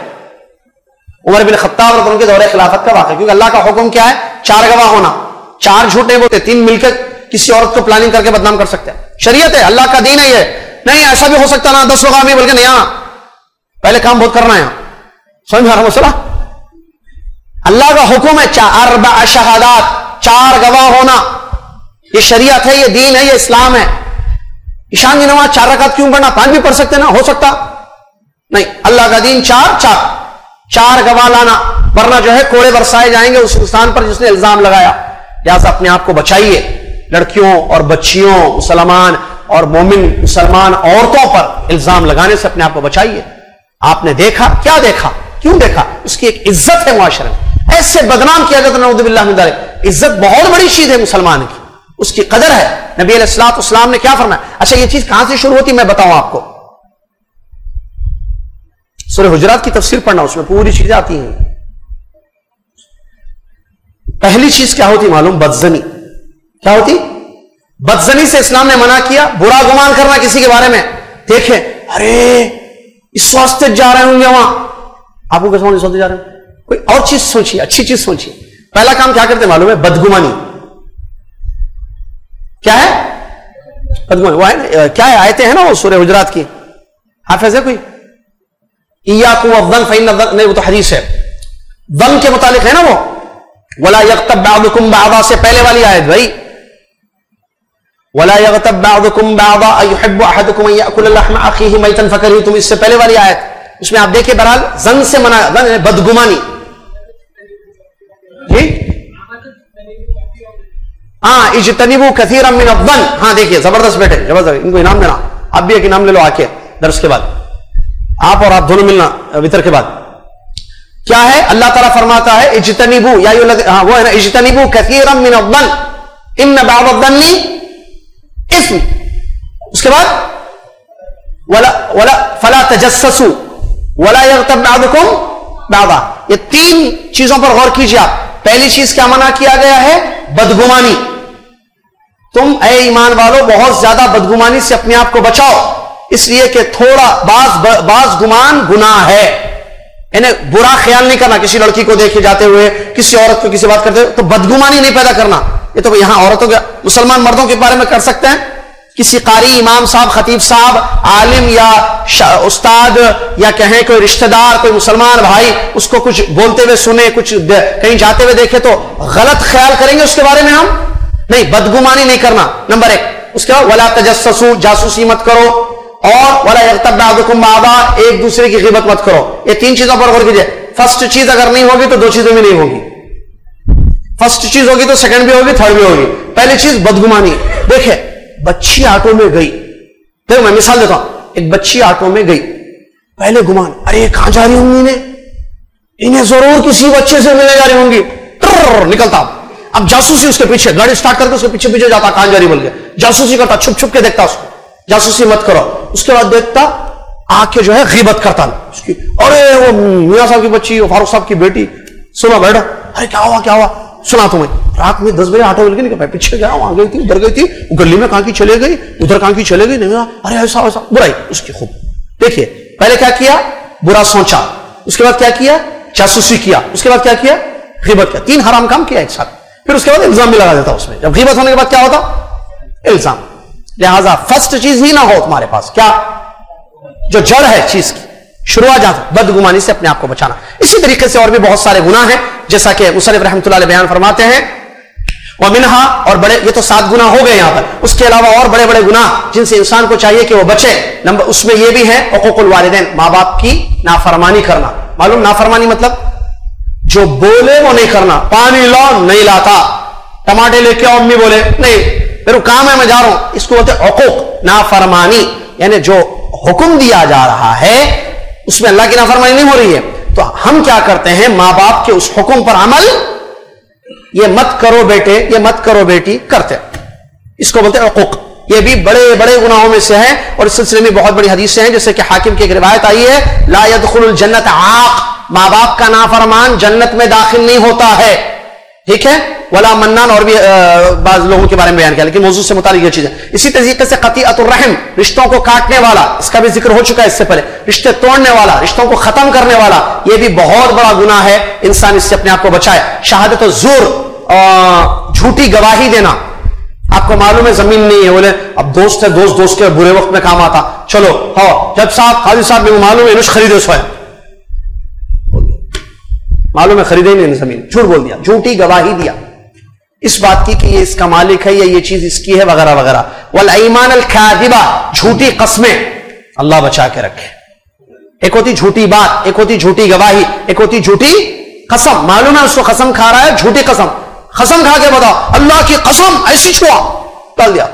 عمر بن خطاب رضی اللہ عنہ کے دور خلافت کا واقعہ، کیونکہ اللہ کا حکم کیا ہے؟ 4 گواہ ہونا، 4 جھوٹ نہیں بولتے، 3 مل کے کسی عورت کو پلاننگ کر کے بدنام کر سکتے ہیں، شریعت ہے، اللہ کا دین ہے یہ۔ نہیں ایسا بھی ہو سکتا نا 10 لوگ آمی بول کے نہیں آنا، پہلے کام بہت کرنا ہے یہاں، سمجھ میں آ رہا مسئلہ؟ اللہ کا حکم ہے 4 شہادات، 4 گواہ ہونا، یہ شریعت ہے، یہ دین ہے، یہ اسلام ہے۔ عشاء کی نماز 4 رکعت کیوں پڑھنا؟ 5 بھی پڑھ سکتے نا، ہو سکتا نہیں، اللہ کا دین 4 گواہ لانا، ورنہ جو ہے کوڑے برسائے جائیں گے اس انسان پر جس نے الزام لگایا۔ لہذا اپنے آپ کو بچائیے، لڑکیوں اور بچیوں، مسلمان اور مومن مسلمان عورتوں پر الزام لگانے سے اپنے آپ کو بچائیے۔ آپ نے دیکھا، کیا دیکھا، کیوں دیکھا، اس کی ایک عزت ہے معاشرے میں، ایسے بدنام کیا جاتا ہے، نعوذ باللہ من ذالک۔ عزت بہت بڑی چیز ہے مسلمان کی، اس کی قدر ہے. نبی علیہ الصلوۃ والسلام نے کیا فرمایا؟ اچھا یہ چیز کہاں سے شروع ہوتی میں بتاؤں آپ کو. سورہ حجرات کی تفسیر پڑھنا، اس میں پوری چیزیں آتی ہیں. پہلی چیز کیا ہوتی معلوم؟ بدزنی. کیا ہوتی؟ بدزنی سے اسلام نے منع کیا. برا گمان کرنا کسی کے بارے میں. دیکھیں ارے اس واسطے جا رہے ہوں گے وہاں، آپ کو کیسے اس واسطے جا رہے ہیں؟ کوئی اور چیز سوچیے، اچھی چیز سوچیے. پہلا کام کیا کرتے معلوم ہے؟ بدگمانی. کیا ہے بدگمانی؟ وہ ہے نا، کیا ہے آیتیں ہیں نا وہ سورہ حجرات کی، حافظ ہے کوئی؟ ایاکم والظن فإن الظن، نہیں وہ تو حدیث ہے، ظن کے متعلق ہے نا وہ. ولا یغتب بعضکم بعضا سے پہلے والی آیت بھائی، ولا یغتب بعضکم بعضا ایحب احدکم ان یاکل لحم اخیہ میتا فکرہتم، اس سے پہلے والی آیت. اس میں آپ دیکھیں بہرحال ظن سے منع، ظن ہے بدگمانی. جی ہاں، اجتنبوا کثیرا من الظن. ہاں دیکھیے زبردست بیٹے، زبردست، ان کو انعام دینا. آپ بھی ایک انعام لے لو آ کے درس کے بعد، آپ اور آپ دونوں ملنا وتر کے بعد. کیا ہے؟ اللہ تعالیٰ فرماتا ہے اجتنبوا، یا ہاں وہ ہے نا، اجتنبوا کثیرا من الظن ان بعض الظن اثم. اس کے بعد ولا فلا تجسسوا ولا یغتب بعضکم بعضا. یہ تین چیزوں پر غور کیجیے آپ. پہلی چیز کیا منع کیا گیا ہے؟ بدگمانی. تم اے ایمان والو بہت زیادہ بدگمانی سے اپنے آپ کو بچاؤ، اس لیے کہ تھوڑا بعض گمان گناہ ہے. انہیں برا خیال نہیں کرنا، کسی لڑکی کو دیکھے جاتے ہوئے، کسی عورت کو کسی بات کرتے ہوئے، تو بدگمانی نہیں پیدا کرنا. یہ تو یہاں عورتوں کے، مسلمان مردوں کے بارے میں کر سکتے ہیں. کسی قاری، امام صاحب، خطیب صاحب، عالم یا استاد یا کہیں کوئی رشتہ دار، کوئی مسلمان بھائی اس کو کچھ بولتے ہوئے سنے، کچھ کہیں جاتے ہوئے دیکھے تو غلط خیال کریں گے اس کے بارے میں ہم نہیں. بدگمانی نہیں کرنا نمبر ایک. اس کے بعد ولا تجسسوا، جاسوسی مت کرو، اور ولا یغتب بعضکم بعضا، ایک دوسرے کی غیبت مت کرو. یہ تین چیزوں پر غور کیجیے. فرسٹ چیز اگر نہیں ہوگی تو دو چیزوں میں نہیں ہوگی. فرسٹ چیز ہوگی تو سیکنڈ بھی ہوگی، تھرڈ بھی ہوگی. پہلی چیز بدگمانی. دیکھیں بچی آٹو میں گئی، دیکھو میں مثال دیتا ہوں. ایک بچی آٹو میں گئی، پہلے گمان، ارے یہ کہاں جا رہی ہوں گی، انہیں ضرور کسی بچے سے ملنے جا رہی ہوں گی. نکلتا اب جاسوسی اس کے پیچھے، گاڑی سٹارٹ کر کے اس کے پیچھے پیچھے جاتا، کہاں جا رہی بول کے جاسوسی کرتا، چھپ چھپ کے دیکھتا اس کو. جاسوسی مت کرو. اس کے بعد دیکھتا آ کے جو ہے غیبت کرتا اس کی، ارے وہ میاں صاحب کی بچی، وہ فاروق صاحب کی بیٹی، سنا بیٹھا، ارے کیا ہوا کیا ہوا، سنا تمہیں رات میں 10 بجے آٹو مل کے نکل، پیچھے گیا، وہاں گئی تھی، ادھر گئی تھی، گلی میں کہاں کی چلے گئی، ادھر کہاں کی چلے گئی، نہیں ارے ایسا ایسا برائی اس کی خوب. دیکھیے پہلے کیا کیا؟ برا سوچا. اس کے بعد کیا کیا؟ جاسوسی کیا. اس کے بعد کیا کیا؟ غیبت کیا. تین حرام کام کیا ایک ساتھ. پھر اس کے بعد الزام بھی لگا دیتا اس میں. جب غیبت ہونے کے بعد کیا ہوتا؟ الزام. لہذا فرسٹ چیز ہی نہ ہو تمہارے پاس، کیا جو جڑ ہے چیز کی، شروعات جہاں بدگمانی سے اپنے آپ کو بچانا. اسی طریقے سے اور بھی بہت سارے گناہ ہیں، جیسا کہ مصنف رحمۃ اللہ علیہ بیان فرماتے ہیں وَمِنْهَا، اور بڑے، یہ تو 7 گناہ ہو گئے یہاں پر. اس کے علاوہ اور بڑے بڑے گناہ جن سے انسان کو چاہیے کہ وہ بچے. اس میں یہ بھی ہے حقوق الوالدین، ماں باپ کی نافرمانی کرنا. معلوم نافرمانی مطلب جو بولے وہ نہیں کرنا. پانی لاؤ نہیں لاتا، ٹماٹے لے کے امی بولے نہیں، میرا کام ہے میں جا رہا ہوں، اس کو بولتے حقوق. نافرمانی یعنی جو حکم دیا جا رہا ہے اس میں اللہ کی نافرمانی نہیں ہو رہی ہے. تو ہم کیا کرتے ہیں؟ ماں باپ کے اس حکم پر عمل، یہ مت کرو بیٹے، یہ مت کرو بیٹی، کرتے، اس کو بولتے ہیں حقوق. یہ بھی بڑے بڑے گناہوں میں سے ہے. اور اس سلسلے میں بہت بڑی حدیثیں ہیں، جیسے کہ حاکم کی ایک روایت آئی ہے لا يدخل الجنت عاق، ماں باپ کا نافرمان جنت میں داخل نہیں ہوتا ہے. ٹھیک ہے، ولا منان، اور بھی بعض لوگوں کے بارے میں بیان کیا، لیکن موضوع سے متعلق یہ چیز ہے. اسی طریقے سے قطیعۃ الرحم، رشتوں کو کاٹنے والا، اس کا بھی ذکر ہو چکا ہے اس سے پہلے. رشتے توڑنے والا، رشتوں کو ختم کرنے والا، یہ بھی بہت بڑا گناہ ہے. انسان اس سے اپنے آپ کو بچائے. شہادت الزور، جھوٹی گواہی دینا. آپ کو معلوم ہے زمین نہیں ہے، بولے اب دوست ہے، دوست کے برے وقت میں کام آتا، چلو ہاں جج صاحب، قاضی صاحب میرے معلوم ہے انوش خریدے سوئے، معلوم ہے خریدے نہیں زمین، جھوٹ بول دیا، جھوٹی گواہی دیا اس بات کی کہ یہ اس کا مالک ہے یا یہ چیز اس کی ہے وغیرہ وغیرہ. والایمان الکاذبہ، جھوٹی قسمیں، اللہ بچا کے رکھے. ایک ہوتی جھوٹی بات، ایک ہوتی جھوٹی گواہی، ایک ہوتی جھوٹی قسم. معلوم ہے اس کو قسم کھا رہا ہے، جھوٹی قسم، قسم کھا کے بتاؤ اللہ کی قسم ایسی چھوا، ڈال دیا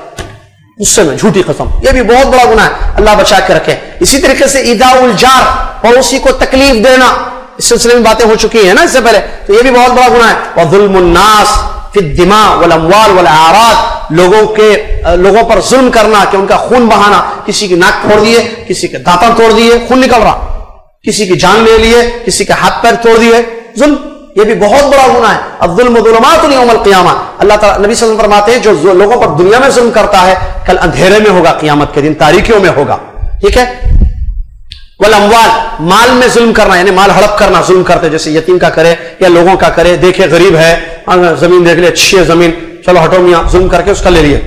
غصے میں، جھوٹی قسم. یہ بھی بہت بڑا گناہ ہے، اللہ بچا کے رکھے. اسی طریقے سے ایذاء الجار، پڑوسی کو تکلیف دینا، اس سلسلے میں باتیں ہو چکی ہیں نا اس سے پہلے، تو یہ بھی بہت بڑا گناہ ہے. وظلم الناس، فی الدماء والاموال والاعراض، لوگوں پر ظلم کرنا کہ ان کا خون بہانا، کسی کی ناک پھوڑ دیے، کسی کے دانتوں توڑ دیے، خون نکل رہا، کسی کی جان لے لیے، کسی کے ہاتھ پیر توڑ دیے، ظلم، یہ بھی بہت بڑا گناہ ہے۔ الظلم ظلمات یوم القیامہ، اللہ تعالیٰ نبی صلی اللہ علیہ وسلم فرماتے ہیں جو لوگوں پر دنیا میں ظلم کرتا ہے کل اندھیرے میں ہوگا، قیامت کے دن تاریکیوں میں ہوگا، ٹھیک ہے۔ والاموال، مال میں ظلم کرنا، یعنی مال ہڑپ کرنا، ظلم کرتے جیسے یتیم کا کرے یا لوگوں کا کرے، دیکھے غریب ہے، زمین دیکھ لے اچھی ہے زمین، چلو ہٹو میاں، ظلم کر کے اس کا لے لیے،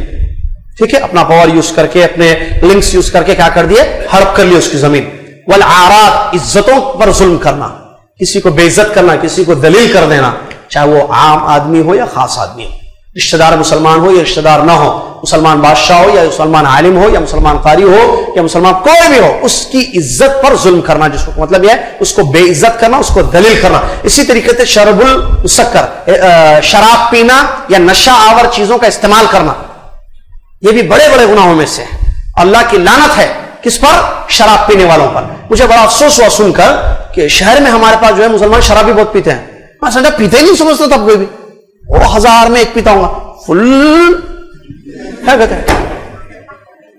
ٹھیک ہے، اپنا پاور یوز کر کے، اپنے لنکس یوز کر کے کیا کر دیے، ہڑپ کر لیے اس کی زمین۔ والاعراض، عزتوں پر ظلم کرنا، کسی کو بے عزت کرنا، کسی کو ذلیل کر دینا، چاہے وہ عام آدمی ہو یا خاص آدمی ہو، رشتہ دار مسلمان ہو یا رشتہ دار نہ ہو، مسلمان بادشاہ ہو یا مسلمان عالم ہو یا مسلمان قاری ہو یا مسلمان کوئی بھی ہو، اس کی عزت پر ظلم کرنا، جس کو مطلب یہ ہے اس کو بے عزت کرنا، اس کو ذلیل کرنا۔ اسی طریقے سے شرب المسکر، شراب پینا یا نشہ آور چیزوں کا استعمال کرنا، یہ بھی بڑے بڑے گناہوں میں سے ہے۔ اللہ کی لعنت ہے کس پر؟ شراب پینے والوں پر۔ مجھے بڑا افسوس ہوا سن کر کہ شہر میں ہمارے پاس جو ہے مسلمان شراب بھی بہت پیتے ہیں، میں سمجھا پیتے ہی نہیں سمجھتا تھا کوئی بھی، وہ 1000 میں ایک پیتا ہوں گا، فل کیا کہتے ہیں،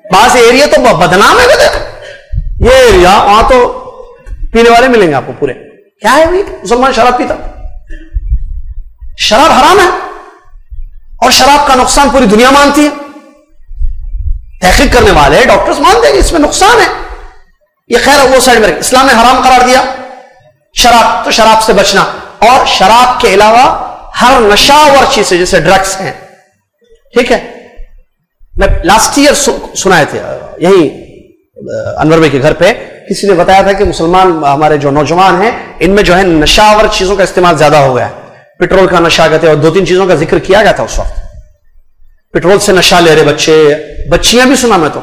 بعض ایریا تو بدنام ہے، کہتے ہیں یہ ایریا وہاں تو پینے والے ملیں گے آپ کو پورے، کیا ہے بھائی مسلمان شراب پیتا؟ شراب حرام ہے اور شراب کا نقصان پوری دنیا مانتی ہے، تحقیق کرنے والے ڈاکٹرز مانتے ہیں کہ اس میں نقصان ہے، یہ خیر وہ سائڈ میں، اسلام نے حرام قرار دیا شراب، تو شراب سے بچنا، اور شراب کے علاوہ ہر نشاور چیز سے جیسے ڈرگس ہیں، ٹھیک ہے۔ میں لاسٹ ایئر سنائے تھے یہی انور بھائی کے گھر پہ، کسی نے بتایا تھا کہ مسلمان ہمارے جو نوجوان ہیں ان میں جو ہے نشاور چیزوں کا استعمال زیادہ ہو گیا ہے، پیٹرول کا نشہ کہتے ہیں، اور 2-3 چیزوں کا ذکر کیا گیا تھا اس وقت، پیٹرول سے نشہ لے رہے بچے، بچیاں بھی سنا میں تو،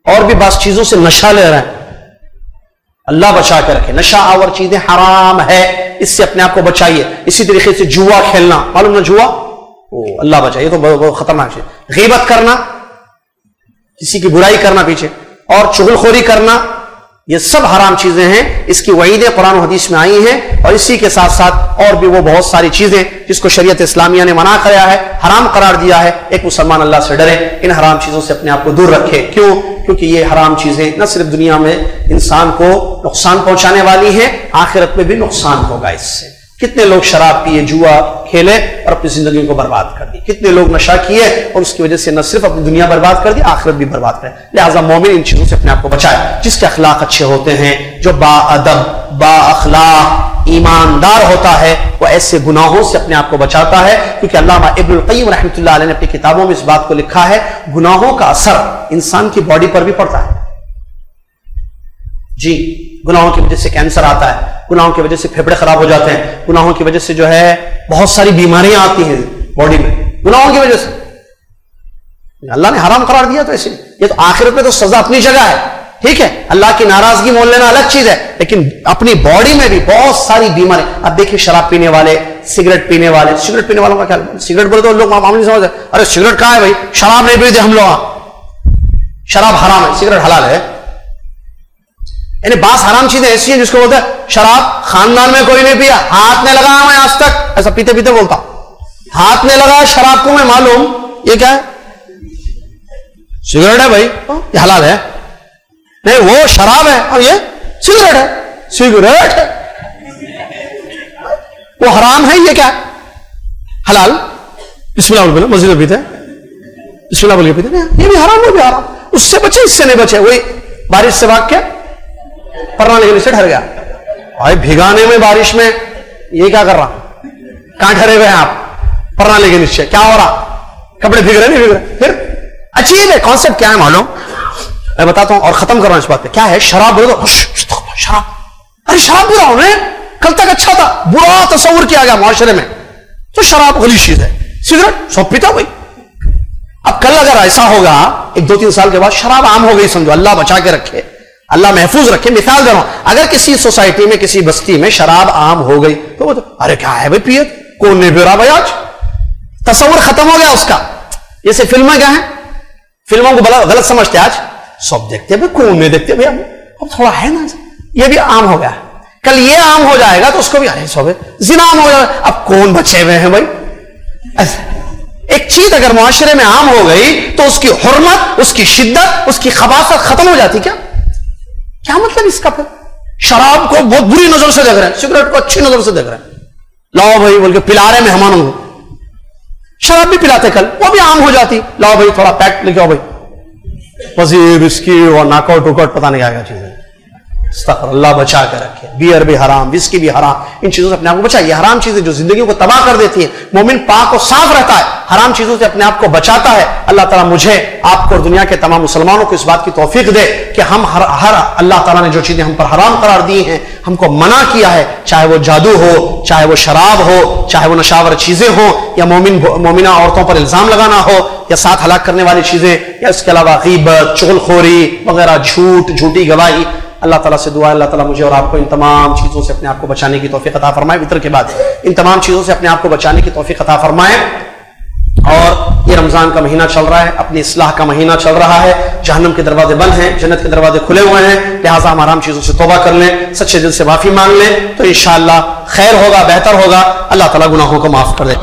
اور بھی بعض چیزوں سے نشہ لے رہے ہیں، اللہ بچا کے رکھے، نشہ آور چیزیں حرام ہے، اس سے اپنے آپ کو بچائیے۔ اسی طریقے سے جوا کھیلنا، معلوم نہ جوا، اللہ بچائیے، تو بہت خطرناک چیز، غیبت کرنا، کسی کی برائی کرنا پیچھے، اور چغل خوری کرنا، یہ سب حرام چیزیں ہیں، اس کی وعیدیں قرآن و حدیث میں آئی ہیں، اور اسی کے ساتھ ساتھ اور بھی وہ بہت ساری چیزیں جس کو شریعت اسلامیہ نے منع کیا ہے، حرام قرار دیا ہے۔ ایک مسلمان اللہ سے ڈرے، ان حرام چیزوں سے اپنے آپ کو دور رکھے، کیوں؟ کیونکہ یہ حرام چیزیں نہ صرف دنیا میں انسان کو نقصان پہنچانے والی ہیں، آخرت میں بھی نقصان ہوگا اس سے۔ کتنے لوگ شراب پیے، جوا کھیلے اور اپنی زندگی کو برباد کر دی، کتنے لوگ نشہ کیے اور اس کی وجہ سے نہ صرف اپنی دنیا برباد کر دی، آخرت بھی برباد کرے۔ لہٰذا مومن ان چیزوں سے اپنے آپ کو بچائے، جس کے اخلاق اچھے ہوتے ہیں، جو با ادب، با اخلاق، ایماندار ہوتا ہے، وہ ایسے گناہوں سے اپنے آپ کو بچاتا ہے، کیونکہ علامہ ابن القیم رحمۃ اللہ علیہ نے اپنی کتابوں میں اس بات کو لکھا ہے، گناہوں کا اثر انسان کی باڈی پر بھی پڑتا ہے۔ جی، گناہوں کی وجہ سے کینسر آتا ہے، گناہوں کی وجہ سے پھیپھڑے خراب ہو جاتے ہیں، گناہوں کی وجہ سے جو ہے بہت ساری بیماریاں آتی ہیں باڈی میں، گناہوں کی وجہ سے۔ اللہ نے حرام قرار دیا تو ایسے، یہ تو آخرت میں تو سزا اپنی جگہ ہے، ٹھیک ہے، اللہ کی ناراضگی مول لینا الگ چیز ہے، لیکن اپنی باڈی میں بھی بہت ساری بیماری۔ اب دیکھیے شراب پینے والے، سگریٹ پینے والے، سگریٹ پینے والوں کا خیال، سگریٹ بولے تو لوگ معاملے نہیں سمجھتے، ارے سگریٹ کہاں ہے بھائی، شراب نہیں پیتے ہم لوگ، شراب حرام ہے، سگریٹ حلال ہے۔ یعنی بعض حرام چیزیں ایسی ہیں جس کو بولتے ہیں شراب خاندان میں کوئی نہیں پیا، ہاتھ نہیں لگایا میں آج تک، ایسا پیتے پیتے بولتا ہاتھ نہیں لگایا شراب کو میں، معلوم یہ کیا ہے، سگریٹ ہے بھائی، یہ حلال ہے، نہیں وہ شراب ہے اور یہ سگریٹ ہے، سگریٹ ہے وہ حرام ہے، یہ کیا ہے حلال، بسم اللہ بولے مسجد میں پیتے بسم اللہ بول کے پیتے، یہ بھی حرام، وہ بھی حرام، اس سے بچے اس سے نہیں بچے، وہی بارش سے بھاگ کے پرنا لینے سے ڈر گیا، بھائی بھگانے میں بارش میں یہ کیا کر رہا، کہاں ٹھہرے ہوئے ہیں آپ، پرنا لے کے نیچے کیا ہو رہا، کپڑے بھیگ رہے نہیں بھیگ رہے، پھر عجیب ہے کانسیپٹ، کیا ہے معلوم، میں بتاتا ہوں اور ختم کر رہا ہوں اس بات پہ، کیا ہے شراب بولے تو شراب، ارے شراب برا ہونے، کل تک اچھا تھا، برا تصور کیا گیا معاشرے میں، تو شراب غلیظ چیز ہے، سگریٹ سب پیتا بھائی۔ اب کل اگر ایسا ہوگا 1-2-3 سال کے بعد شراب عام ہو گئی، سمجھو اللہ بچا کے رکھے، اللہ محفوظ رکھے، مثال دے رہا ہوں، اگر کسی سوسائٹی میں کسی بستی میں شراب عام ہو گئی تو وہ ارے کیا ہے بھائی پیے، کون نہیں پی رہا بھائی، آج تصور ختم ہو گیا اس کا۔ جیسے فلمیں کیا ہیں، فلموں کو غلط سمجھتے، آج سب دیکھتے بھائی، کون نہیں دیکھتے بھائی، اب تھوڑا ہے نا، یہ بھی عام ہو گیا، کل یہ عام ہو جائے گا تو اس کو بھی ارے سب زنا عام ہو جائے گا، اب کون بچے ہوئے ہیں بھائی، ایک چیز اگر معاشرے میں عام ہو گئی تو اس کی حرمت، اس کی شدت، اس کی خباثت ختم ہو جاتی. کیا مطلب اس کا؟ پھر شراب کو بہت بری نظر سے دیکھ رہے ہیں، سگریٹ کو اچھی نظر سے دیکھ رہے ہیں، لاؤ بھائی بول کے پلا رہے مہمانوں کو. شراب بھی پلاتے کل، وہ بھی عام ہو جاتی، لاؤ بھائی تھوڑا پیک لے کے آؤ بھائی، وزیر وسکی اور ناک آؤٹ وکاؤٹ پتہ نہیں کیا چیزیں. استغفر اللہ، بچا کے رکھے. بیئر بھی حرام، وسکی بھی حرام، ان چیزوں سے اپنے آپ کو بچائیے. حرام چیزیں جو زندگیوں کو تباہ کر دیتی ہیں. مومن پاک و صاف رہتا ہے، حرام چیزوں سے اپنے آپ کو بچاتا ہے. اللہ تعالیٰ مجھے، آپ کو اور دنیا کے تمام مسلمانوں کو اس بات کی توفیق دے کہ ہم ہر اللہ تعالیٰ نے جو چیزیں ہم پر حرام قرار دی ہیں، ہم کو منع کیا ہے، چاہے وہ جادو ہو، چاہے وہ شراب ہو، چاہے وہ نشاور چیزیں ہوں، یا مومنہ عورتوں پر الزام لگانا ہو، یا ساتھ ہلاک کرنے والی چیزیں، یا اس کے علاوہ غیبت، چغلخوری وغیرہ، جھوٹی گواہی. اللہ تعالیٰ سے دعا ہے اللہ تعالیٰ مجھے اور آپ کو ان تمام چیزوں سے اپنے آپ کو بچانے کی توفیق عطا فرمائے. وطر کے بعد ان تمام چیزوں سے اپنے آپ کو بچانے کی توفیق عطا فرمائے. اور یہ رمضان کا مہینہ چل رہا ہے، اپنی اصلاح کا مہینہ چل رہا ہے. جہنم کے دروازے بند ہیں، جنت کے دروازے کھلے ہوئے ہیں. لہٰذا ہم حرام چیزوں سے توبہ کر لیں، سچے دل سے معافی مانگ لیں، تو انشاءاللہ خیر ہوگا، بہتر ہوگا. اللہ تعالیٰ گناہوں کو معاف کر دے.